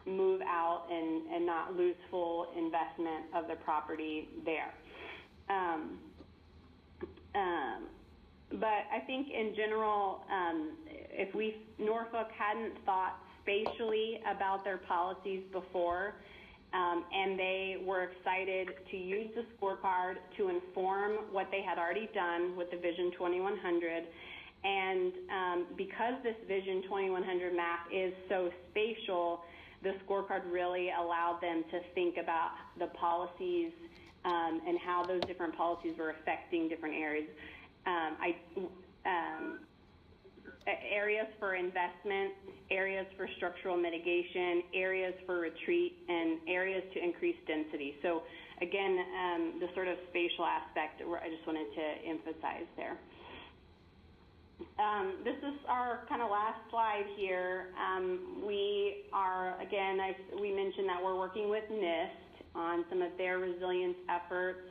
move out and not lose full investment of their property there. But I think in general, if Norfolk hadn't thought spatially about their policies before, and they were excited to use the scorecard to inform what they had already done with the Vision 2100. And because this Vision 2100 map is so spatial, the scorecard really allowed them to think about the policies and how those different policies were affecting different areas. Areas for investment, areas for structural mitigation, areas for retreat, and areas to increase density. So again, the sort of spatial aspect I just wanted to emphasize there. This is our kind of last slide here. We are, again, we mentioned that we're working with NIST on some of their resilience efforts.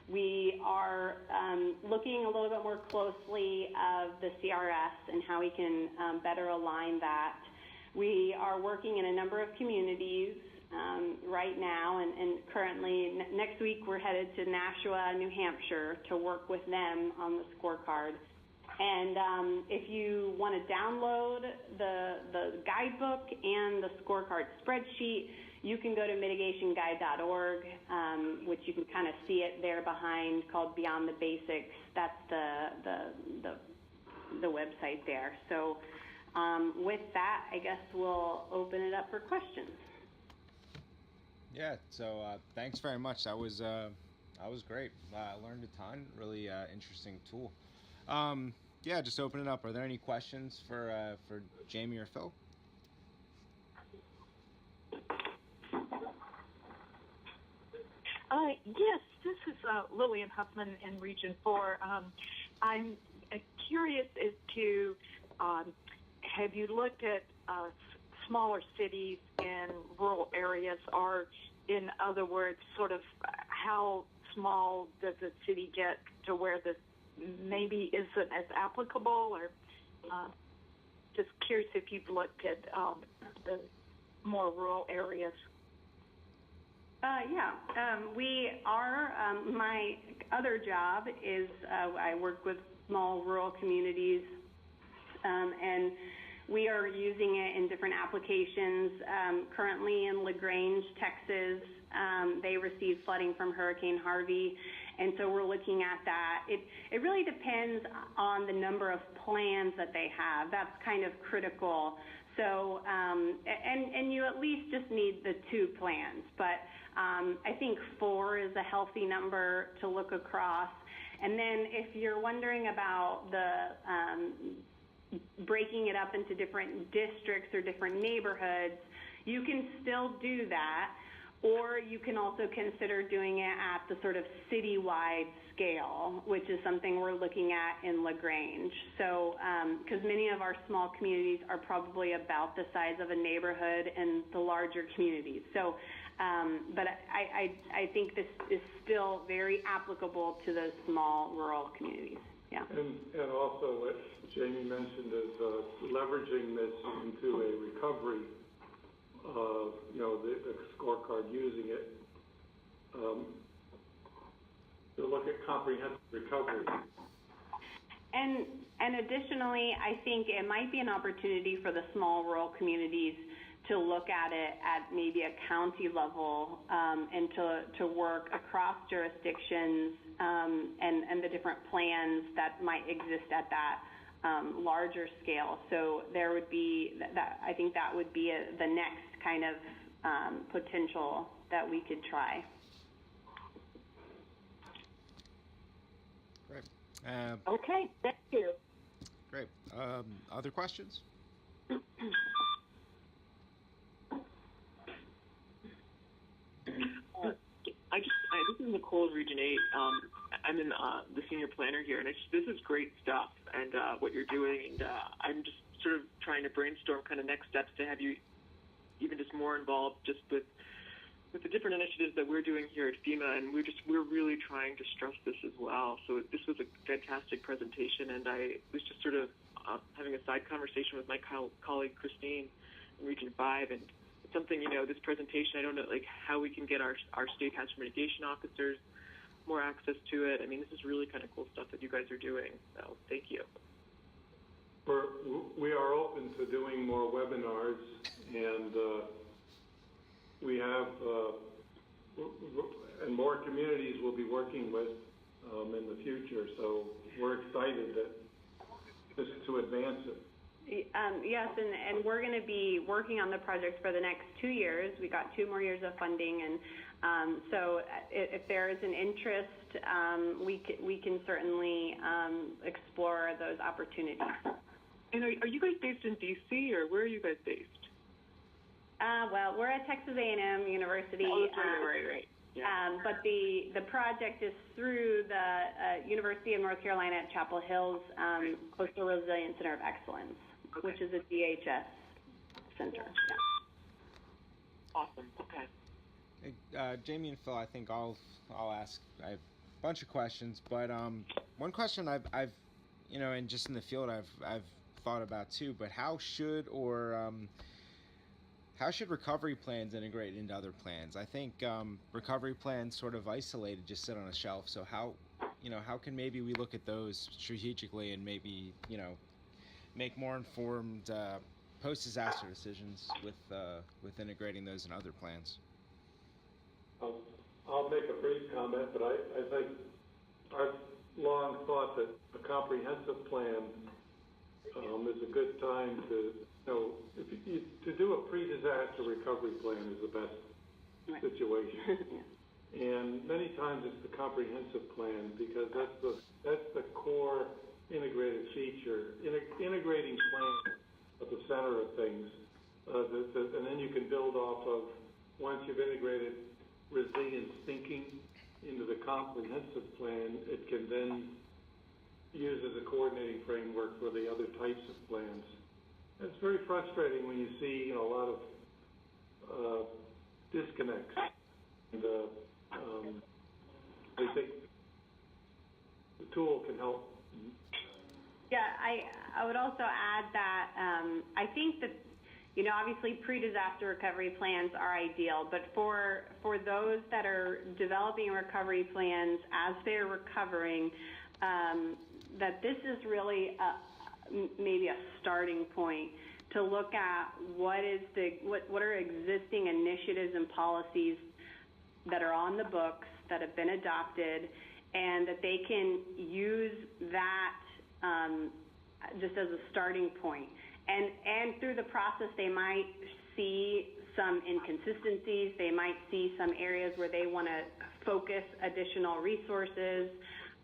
We are looking a little bit more closely of the CRS and how we can better align that. We are working in a number of communities right now, and currently next week we're headed to Nashua, New Hampshire to work with them on the scorecard. And if you want to download the guidebook and the scorecard spreadsheet, you can go to mitigationguide.org, which you can kind of see it there behind, called Beyond the Basics. That's the website there. So with that, I guess we'll open it up for questions. Yeah. So thanks very much. That was great. I learned a ton. Really interesting tool. Yeah, just open it up. Are there any questions for Jaimie or Phil? Yes, this is Lillian Huffman in Region 4. I'm curious as to, have you looked at smaller cities in rural areas, or in other words, sort of how small does a city get to where this maybe isn't as applicable, or just curious if you've looked at the more rural areas. We are, my other job is I work with small rural communities, and we are using it in different applications. Currently in LaGrange, Texas, they received flooding from Hurricane Harvey, and so we're looking at that. It really depends on the number of plans that they have. That's kind of critical. So, and you at least just need the 2 plans, but I think 4 is a healthy number to look across. And then if you're wondering about the breaking it up into different districts or different neighborhoods, you can still do that, or you can also consider doing it at the sort of citywide scale, which is something we're looking at in LaGrange. So, because many of our small communities are probably about the size of a neighborhood in the larger communities. So, but I think this is still very applicable to those small rural communities. Yeah. And also what Jaimie mentioned is leveraging this into a recovery, the scorecard, using it to look at comprehensive recovery. And additionally, I think it might be an opportunity for the small rural communities to look at it at maybe a county level, and to work across jurisdictions, and the different plans that might exist at that larger scale. So there would be that. I think that would be the next kind of potential that we could try. Great. Okay, thank you. Great. Other questions? This is Nicole in Region 8. I'm in the senior planner here, and this is great stuff, and what you're doing, and I'm just sort of trying to brainstorm kind of next steps to have you even just more involved just with the different initiatives that we're doing here at FEMA, and we're really trying to stress this as well. So this was a fantastic presentation, and I was just sort of having a side conversation with my colleague Christine in Region 5, and something, this presentation, I don't know, like, how we can get our state hazard mitigation officers more access to it. I mean, this is really kind of cool stuff that you guys are doing, so thank you. We are open to doing more webinars, and we have, and more communities we'll be working with in the future, so we're excited to advance it. Yes, and we're going to be working on the project for the next 2 years. We got 2 more years of funding, and so if there is an interest, we can certainly explore those opportunities. And are you guys based in D.C., or where are you guys based? Well, we're at Texas A&M University. Oh, that's right. Yeah. But the project is through the University of North Carolina at Chapel Hill's Coastal Resilience Center of Excellence, which is a DHS center. Yeah. Awesome. Okay. Hey, Jaimie and Phil, I think I'll ask. I have a bunch of questions, but one question I've and just in the field I've thought about too. But how should recovery plans integrate into other plans? I think recovery plans sort of isolated just sit on a shelf. So how can maybe we look at those strategically and maybe make more informed post-disaster decisions with integrating those in other plans? I'll make a brief comment, but I think I've long thought that a comprehensive plan is a good time to do a pre-disaster recovery plan is the best situation. And many times it's the comprehensive plan, because that's the core integrated feature, integrating plan at the center of things, and then you can build off of, once you've integrated resilience thinking into the comprehensive plan, it can then use as a coordinating framework for the other types of plans. It's very frustrating when you see, a lot of disconnects. And I think the tool can help. Yeah, I would also add that I think that, obviously pre-disaster recovery plans are ideal, but for those that are developing recovery plans as they're recovering, that this is really maybe a starting point to look at what are existing initiatives and policies that are on the books that have been adopted, and that they can use that just as a starting point. And through the process, they might see some inconsistencies. They might see some areas where they want to focus additional resources.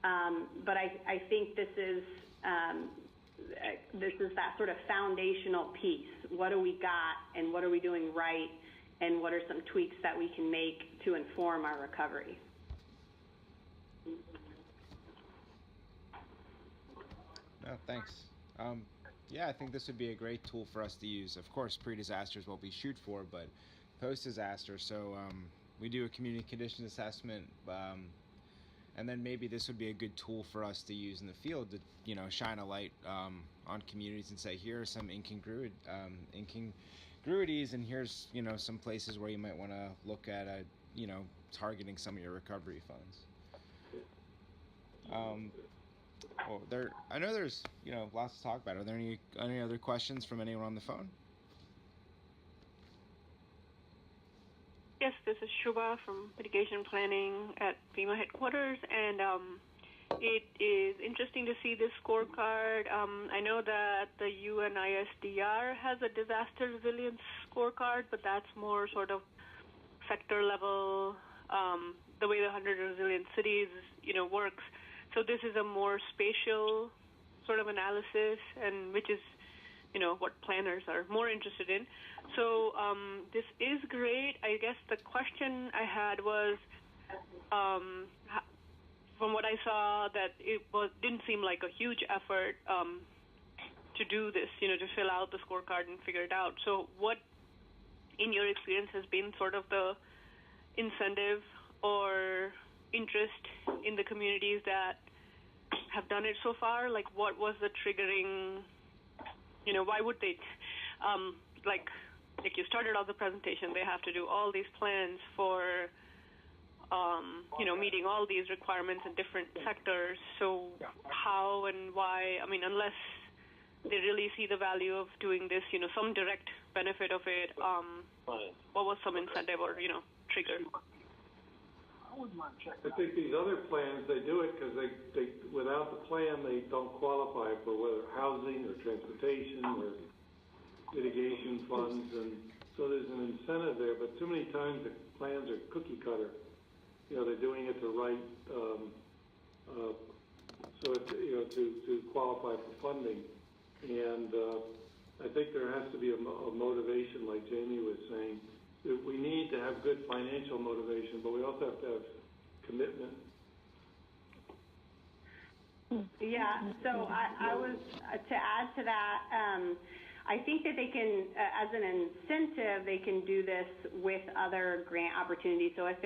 But I think this is that sort of foundational piece. What do we got, and what are we doing right, and what are some tweaks that we can make to inform our recovery? No, thanks. Yeah, I think this would be a great tool for us to use. Of course, pre-disaster is what we shoot for, but post-disaster. So we do a community condition assessment, and then maybe this would be a good tool for us to use in the field to, shine a light on communities and say, here are some incongruities, and here's, some places where you might want to look at, targeting some of your recovery funds. I know there's, lots to talk about. Are there any other questions from anyone on the phone? Yes, this is Shubha from Mitigation Planning at FEMA headquarters, and it is interesting to see this scorecard. I know that the UNISDR has a disaster resilience scorecard, but that's more sort of sector level, the way the 100 Resilient Cities, works. So this is a more spatial sort of analysis, and which is, what planners are more interested in. So this is great. I guess the question I had was, from what I saw, that didn't seem like a huge effort to do this, to fill out the scorecard and figure it out. So what, in your experience, has been sort of the incentive or interest in the communities that have done it so far? Like, what was the triggering, why would they, like you started off the presentation, they have to do all these plans for, meeting all these requirements in different sectors. So how and why, unless they really see the value of doing this, some direct benefit of it, what was some incentive or, trigger? I think these other plans, they do it because they without the plan, they don't qualify for whether housing or transportation or mitigation funds, and so there's an incentive there. But too many times the plans are cookie cutter. They're doing it to so it's, to qualify for funding, and I think there has to be a motivation, like Jaimie was saying. We need to have good financial motivation, but we also have to have commitment. Yeah, so I was, to add to that, I think that they can, as an incentive, they can do this with other grant opportunities. So if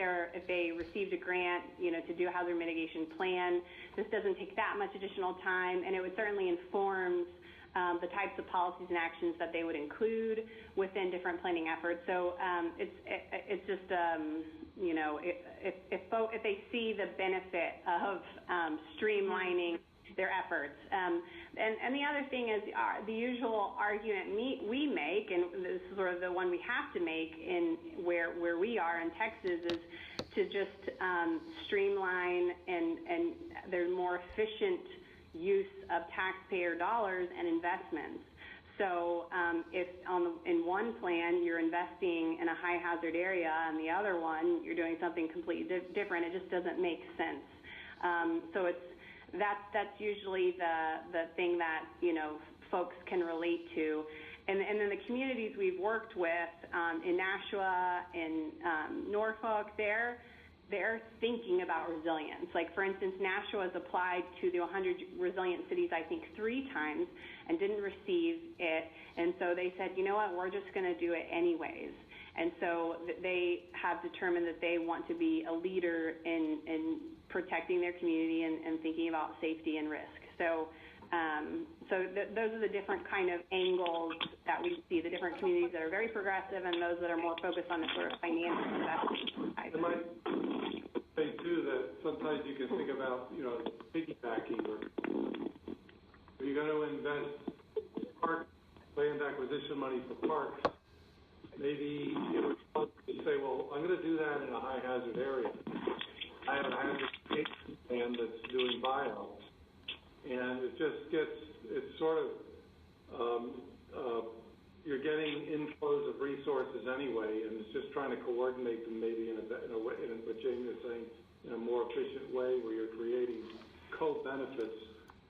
they received a grant, to do a hazard mitigation plan, this doesn't take that much additional time, and it would certainly inform the types of policies and actions that they would include within different planning efforts. So it's just, if they see the benefit of streamlining their efforts. And the other thing is the usual argument we make, and this is sort of the one we have to make in where we are in Texas, is to just streamline and there's more efficient use of taxpayer dollars and investments. So if in one plan you're investing in a high hazard area, and the other one you're doing something completely different, it just doesn't make sense. So that's usually the thing that folks can relate to. And then the communities we've worked with in Nashua, in Norfolk, they're thinking about resilience. Like, for instance, Nashua has applied to the 100 resilient cities, I think, 3 times and didn't receive it. And so they said, you know what, we're just going to do it anyways. And so they have determined that they want to be a leader in protecting their community and thinking about safety and risk. So those are the different kind of angles that we see, the different communities that are very progressive and those that are more focused on the sort of financial investment side. I might say, too, that sometimes you can think about, piggybacking, or you're going to invest land acquisition money for parks. Maybe it would help to say, well, I'm going to do that in a high-hazard area. I have a hazard plan that's doing buyouts. And it just it's sort of, you're getting inflows of resources anyway, and it's just trying to coordinate them maybe in a way, in what Jaimie was saying, in a more efficient way where you're creating co-benefits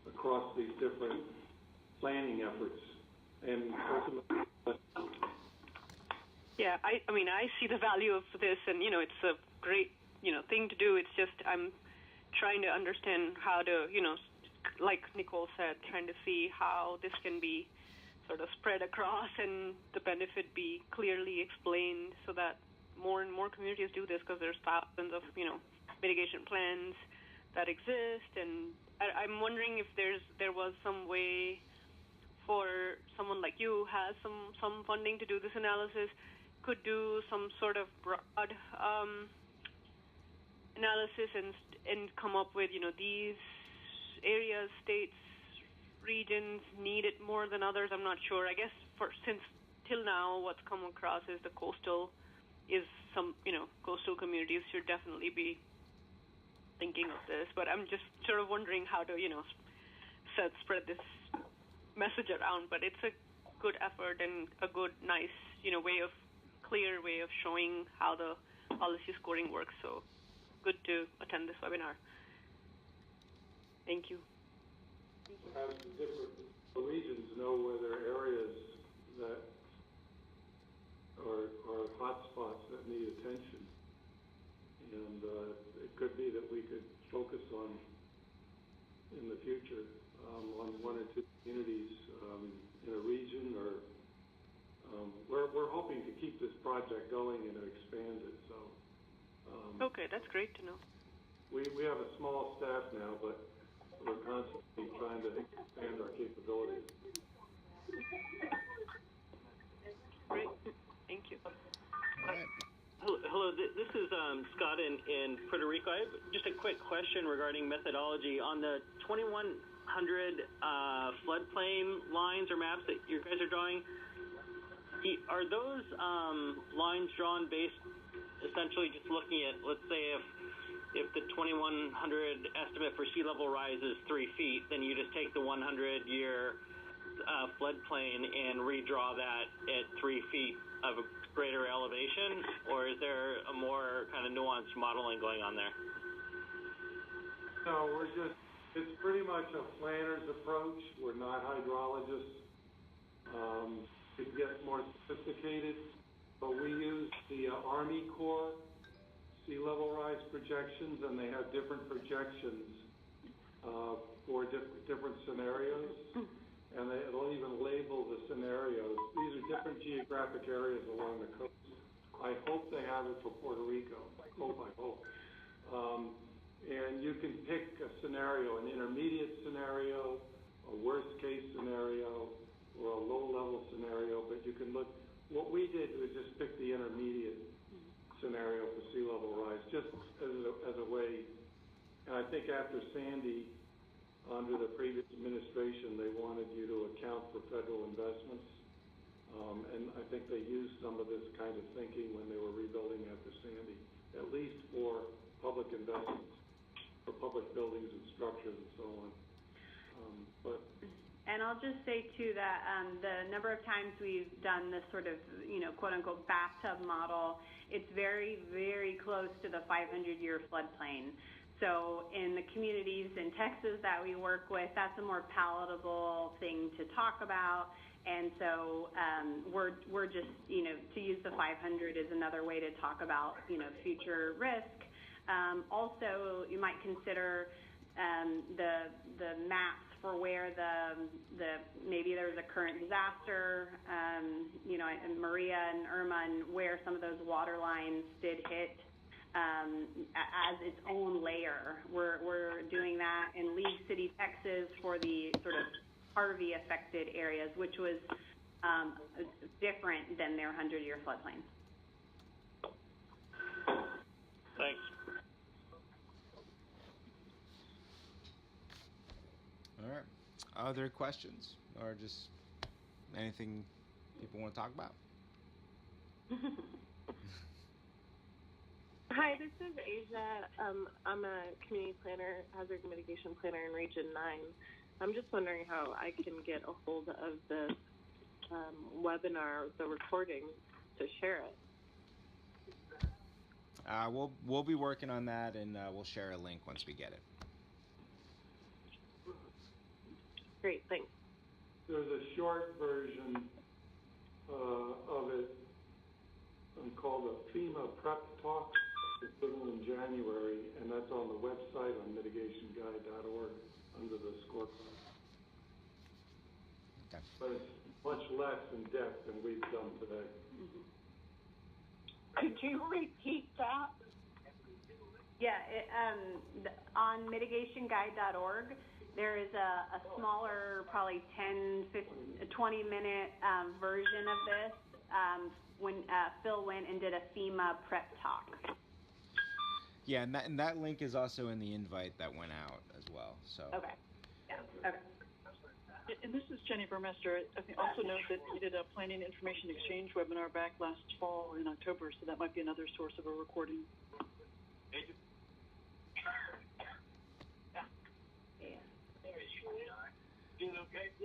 across these different planning efforts. And ultimately, yeah, I mean, I see the value of this, and, it's a great, thing to do. It's just I'm trying to understand how to, like Nicole said, trying to see how this can be sort of spread across and the benefit be clearly explained so that more and more communities do this, because there's thousands of, mitigation plans that exist. And I'm wondering if there was some way for someone like you who has some funding to do this analysis, could do some sort of broad analysis and come up with, these areas, states, regions need it more than others. I'm not sure. I guess since till now what's come across is the coastal communities should definitely be thinking of this. But I'm just sort of wondering how to, spread this message around. But it's a good effort and a good, nice, clear way of showing how the policy scoring works. So good to attend this webinar. Thank you. Perhaps the different regions know where there are areas that are hot spots that need attention. And it could be that we could focus on, in the future, on 1 or 2 communities in a region, or we're hoping to keep this project going and to expand it. So. Okay, that's great to know. We have a small staff now, but we're constantly trying to expand our capabilities. Great. Thank you. All right. Hello, this is Scott in Puerto Rico. I have just a quick question regarding methodology. On the 2100 floodplain lines or maps that you guys are drawing, are those lines drawn based essentially just looking at, let's say, if the 2100 estimate for sea level rise is 3 feet, then you just take the 100-year floodplain and redraw that at 3 feet of a greater elevation, or is there a more kind of nuanced modeling going on there? No, it's pretty much a planner's approach. We're not hydrologists. To get more sophisticated, but we use the Army Corps sea level rise projections, and they have different projections for different scenarios, and it'll even label the scenarios. These are different geographic areas along the coast. I hope they have it for Puerto Rico. I hope. And you can pick a scenario, an intermediate scenario, a worst case scenario, or a low level scenario, but you can look. What we did was just pick the intermediate scenario for sea level rise, just as a way. And I think after Sandy, under the previous administration, they wanted you to account for federal investments. And I think they used some of this kind of thinking when they were rebuilding after Sandy, at least for public investments, for public buildings and structures and so on. And I'll just say, too, that the number of times we've done this sort of, quote-unquote bathtub model, it's very, very close to the 500-year floodplain. So in the communities in Texas that we work with, that's a more palatable thing to talk about. And so we're just, to use the 500 is another way to talk about, future risk. Also, you might consider the maps for where maybe there's a current disaster, in Maria and Irma, and where some of those water lines did hit as its own layer. We're doing that in League City, Texas, for the sort of Harvey-affected areas, which was different than their 100-year floodplain. Thanks. All right. Other questions or just anything people want to talk about? Hi, this is Asia. I'm a community planner, hazard mitigation planner in Region 9. I'm just wondering how I can get a hold of this webinar, the recording, to share it. We'll be working on that, and we'll share a link once we get it. Great, thanks. There's a short version of it called a FEMA Prep Talk. It's given in January, and that's on the website on mitigationguide.org under the scorecard. Okay. But it's much less in depth than we've done today. Could you repeat that? Yeah, on mitigationguide.org, there is a smaller, probably 10, 20-minute version of this when Phil went and did a FEMA prep talk. Yeah, and that link is also in the invite that went out as well. So. Okay. Yeah. Okay. And this is Jenny Burmester. I think also note that we did a planning information exchange webinar back last fall in October, so that might be another source of a recording.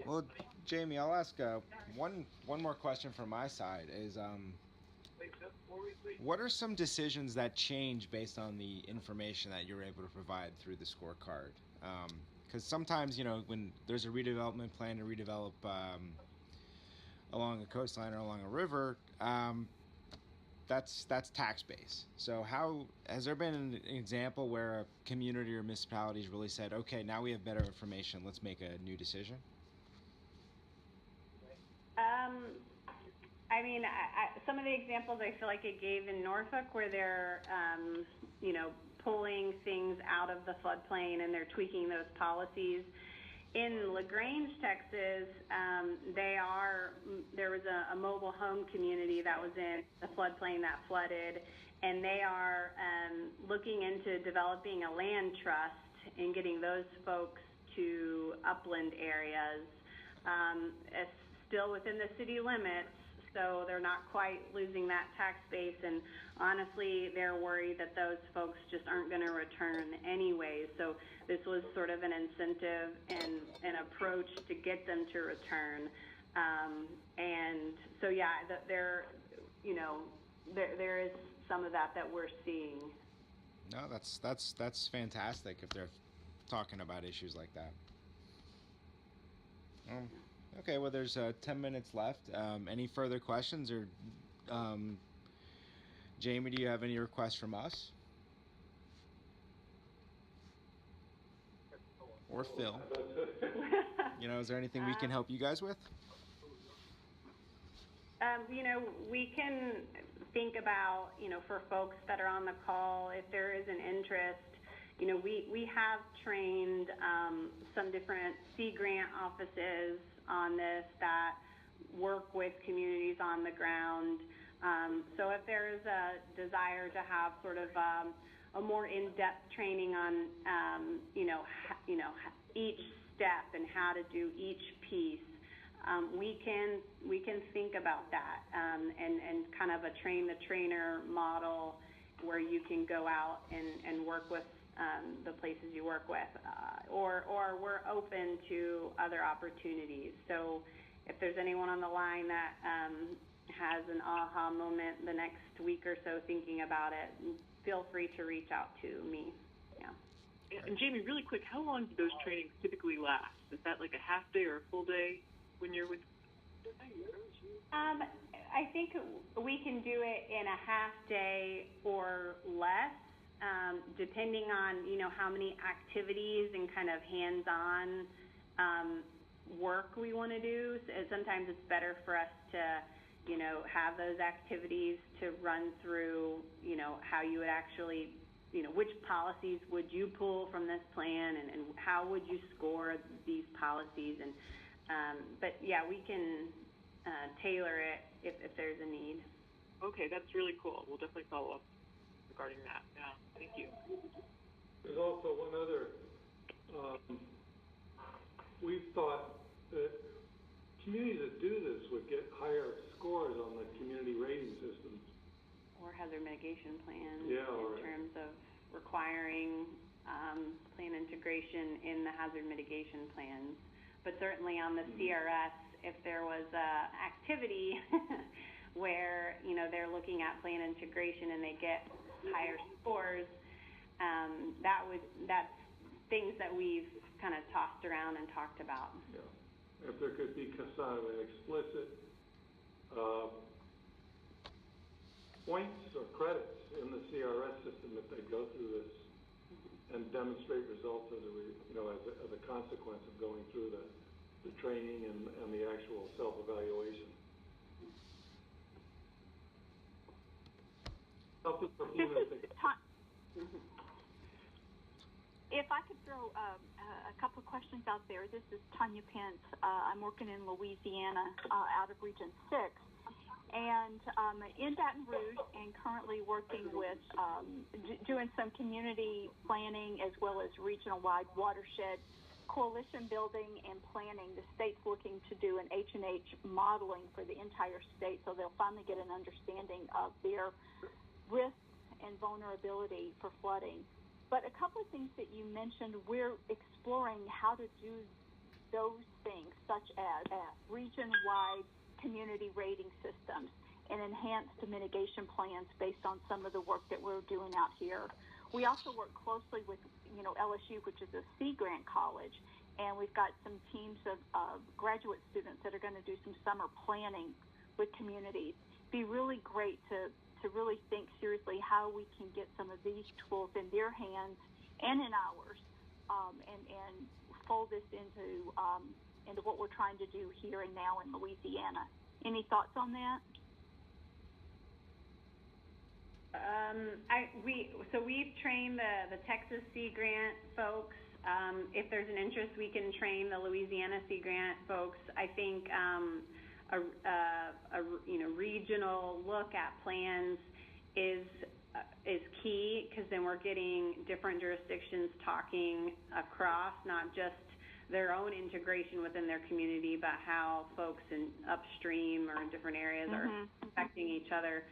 Well, Jaimie, I'll ask one more question from my side. Is what are some decisions that change based on the information that you're able to provide through the scorecard? Because sometimes, when there's a redevelopment plan to redevelop along a coastline or along a river, that's tax base. So has there been an example where a community or municipalities really said, okay, now we have better information, let's make a new decision? Some of the examples I feel like I gave in Norfolk, where they're, pulling things out of the floodplain and they're tweaking those policies. In LaGrange, Texas, there was a mobile home community that was in the floodplain that flooded, and they are looking into developing a land trust and getting those folks to upland areas. It's still within the city limits, so they're not quite losing that tax base, and honestly, they're worried that those folks just aren't going to return anyway. So this was sort of an incentive and an approach to get them to return. And so, yeah, there is some of that we're seeing. No, that's fantastic if they're talking about issues like that. Okay, well, there's 10 minutes left. Any further questions, or Jaimie, do you have any requests from us? Or Phil? Is there anything we can help you guys with? We can think about, for folks that are on the call, if there is an interest, we have trained some different Sea Grant offices on this that work with communities on the ground. So if there's a desire to have sort of a more in-depth training on, each step and how to do each piece, we can think about that and kind of a train-the-trainer model where you can go out and work with the places you work with, or we're open to other opportunities. So if there's anyone on the line that has an aha moment the next week or so thinking about it, feel free to reach out to me. Yeah. And Jaimie, really quick, how long do those trainings typically last? Is that like a half day or a full day when you're with? I think we can do it in a half day or less, depending on, how many activities and kind of hands-on work we want to do. So sometimes it's better for us to, have those activities to run through, how you would actually, which policies would you pull from this plan, and how would you score these policies. And but yeah, we can tailor it if there's a need. Okay, that's really cool. We'll definitely follow up regarding that. Yeah, thank you. There's also one other, we've thought that communities that do this would get higher scores on the community rating systems. Or hazard mitigation plans Yeah, in terms of requiring plan integration in the hazard mitigation plans. But certainly on the CRS, if there was a activity where, they're looking at plan integration and they get higher scores, that's things that we've kind of tossed around and talked about. Yeah. If there could be kind of an explicit points or credits in the CRS system if they go through this and demonstrate results as a consequence of going through the training and the actual self-evaluation. Something for a few minutes. If I could throw a couple of questions out there. This is Tanya Pence. I'm working in Louisiana out of Region 6. And in Baton Rouge, and currently working with doing some community planning as well as regional-wide watershed coalition building and planning. The state's looking to do an H&H modeling for the entire state, so they'll finally get an understanding of their risks and vulnerability for flooding. But a couple of things that you mentioned, we're exploring how to do those things, such as region-wide community rating systems and enhanced mitigation plans based on some of the work that we're doing out here. We also work closely with, LSU, which is a Sea Grant college, and we've got some teams of graduate students that are going to do some summer planning with communities. Be really great to really think seriously how we can get some of these tools in their hands and in ours, and fold this into what we're trying to do here and now in Louisiana. Any thoughts on that? We've trained the Texas Sea Grant folks. If there's an interest, we can train the Louisiana Sea Grant folks. I think a regional look at plans is key, because then we're getting different jurisdictions talking across, not just their own integration within their community, but how folks in upstream or in different areas are affecting each other.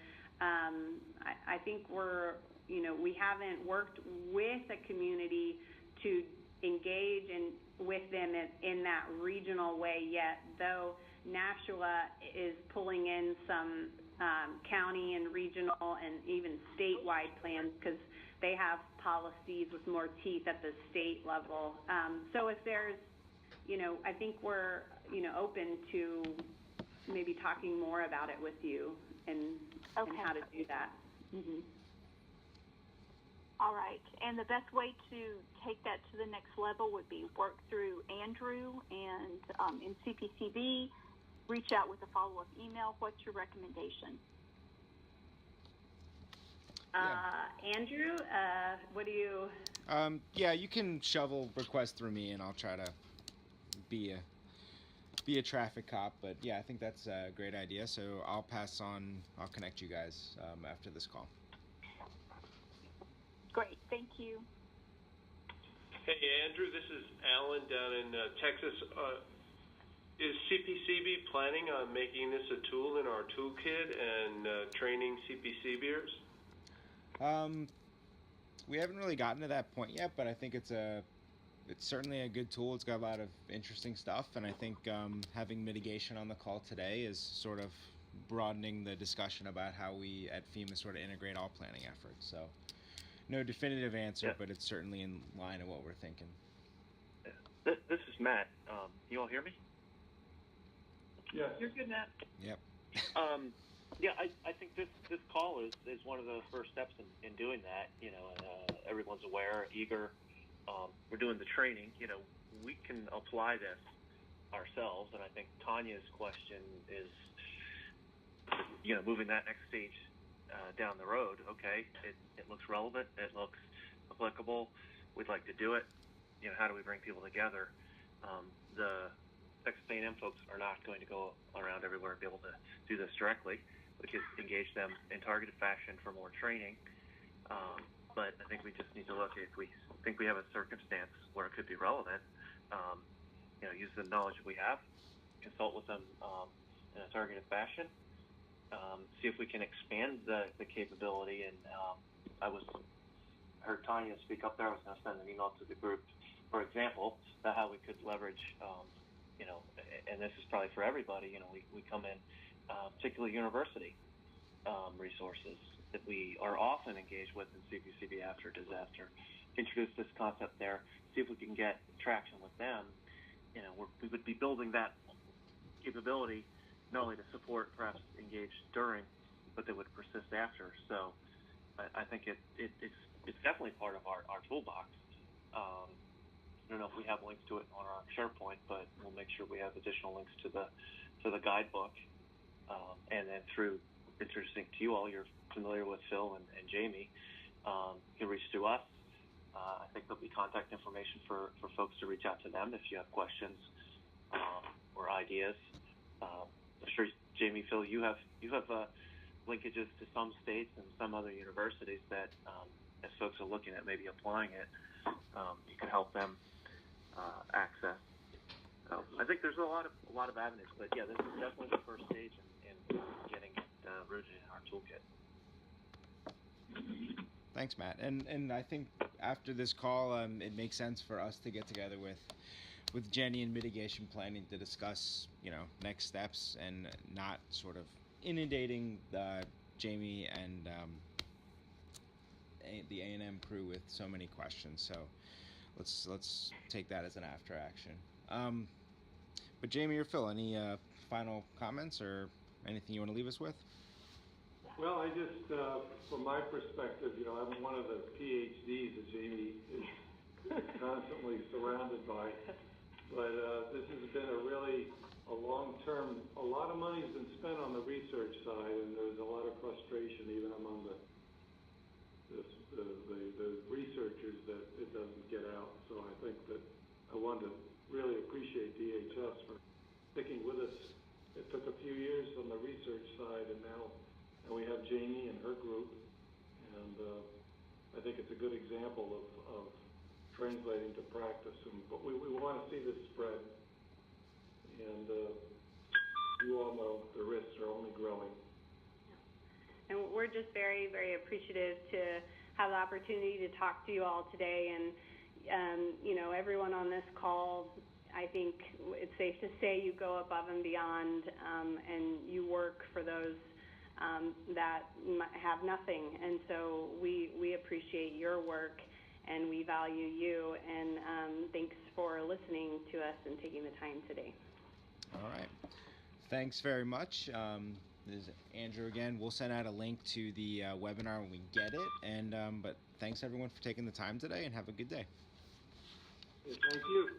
I think we haven't worked with a community to engage with them in that regional way yet, though Nashua is pulling in some county and regional and even statewide plans, because they have policies with more teeth at the state level. So if there's, I think we're, open to maybe talking more about it with you and how to do that. Mm-hmm. All right. And the best way to take that to the next level would be work through Andrew and in CPCB, reach out with a follow-up email. What's your recommendation? Andrew, what do you... you can shovel requests through me, and I'll try to be a traffic cop. But yeah, I think that's a great idea. So I'll connect you guys after this call. Great, thank you. Hey, Andrew, this is Alan down in Texas. Is CPCB planning on making this a tool in our toolkit and training CPCBers? We haven't really gotten to that point yet, but I think it's certainly a good tool. It's got a lot of interesting stuff, and I think having mitigation on the call today is sort of broadening the discussion about how we at FEMA sort of integrate all planning efforts. So no definitive answer, Yeah. but it's certainly in line of what we're thinking. This is Matt. You all hear me? Yes. You're good, Matt. Yep. Yeah, I think this call is one of the first steps in doing that. Everyone's aware, eager. We're doing the training. We can apply this ourselves, and I think Tanya's question is, moving that next stage down the road. Okay, it looks relevant. It looks applicable. We'd like to do it. How do we bring people together? The Texas A&M folks are not going to go around everywhere and be able to do this directly. We could engage them in targeted fashion for more training. But I think we just need to look, if we think we have a circumstance where it could be relevant, use the knowledge that we have, consult with them in a targeted fashion, see if we can expand the capability. And I heard Tanya speak up there. I was going to send an email to the group, for example, about how we could leverage, and this is probably for everybody, we come in, particularly university resources that we are often engaged with in CPCB after disaster. Introduce this concept there, see if we can get traction with them. We would be building that capability not only to support, perhaps engage during, but that would persist after. So I think it's definitely part of our toolbox. I don't know if we have links to it on our SharePoint, but we'll make sure we have additional links to the guidebook. And then through, interesting to you all, you're familiar with Phil and Jaimie, you can reach to us. I think there'll be contact information for folks to reach out to them if you have questions or ideas. I'm sure, Jaimie, Phil, you have linkages to some states and some other universities that, as folks are looking at maybe applying it, you can help them access. I think there's a lot of avenues, but yeah, this is definitely the first stage in getting it rooted in our toolkit. Thanks, Matt. And I think after this call, it makes sense for us to get together with Jenny in mitigation planning to discuss, next steps and not sort of inundating Jaimie and the A&M crew with so many questions. So let's take that as an after action. But Jaimie or Phil, any final comments or anything you want to leave us with? Well, I just, from my perspective, I'm one of the PhDs that Jaimie is constantly surrounded by. But this has been a long-term, a lot of money has been spent on the research side, and there's a lot of frustration even among the researchers that it doesn't get out. So I think that I want to really appreciate DHS for sticking with us. It took a few years on the research side, and now we have Jaimie and her group, and I think it's a good example of translating to practice. But we want to see this spread, and you all know the risks are only growing. And we're just very, very appreciative to have the opportunity to talk to you all today. And, everyone on this call, I think it's safe to say you go above and beyond, and you work for those that have nothing. And so we appreciate your work, and we value you. And thanks for listening to us and taking the time today. All right. Thanks very much. This is Andrew again. We'll send out a link to the webinar when we get it. And but thanks everyone for taking the time today, and have a good day. Thank you.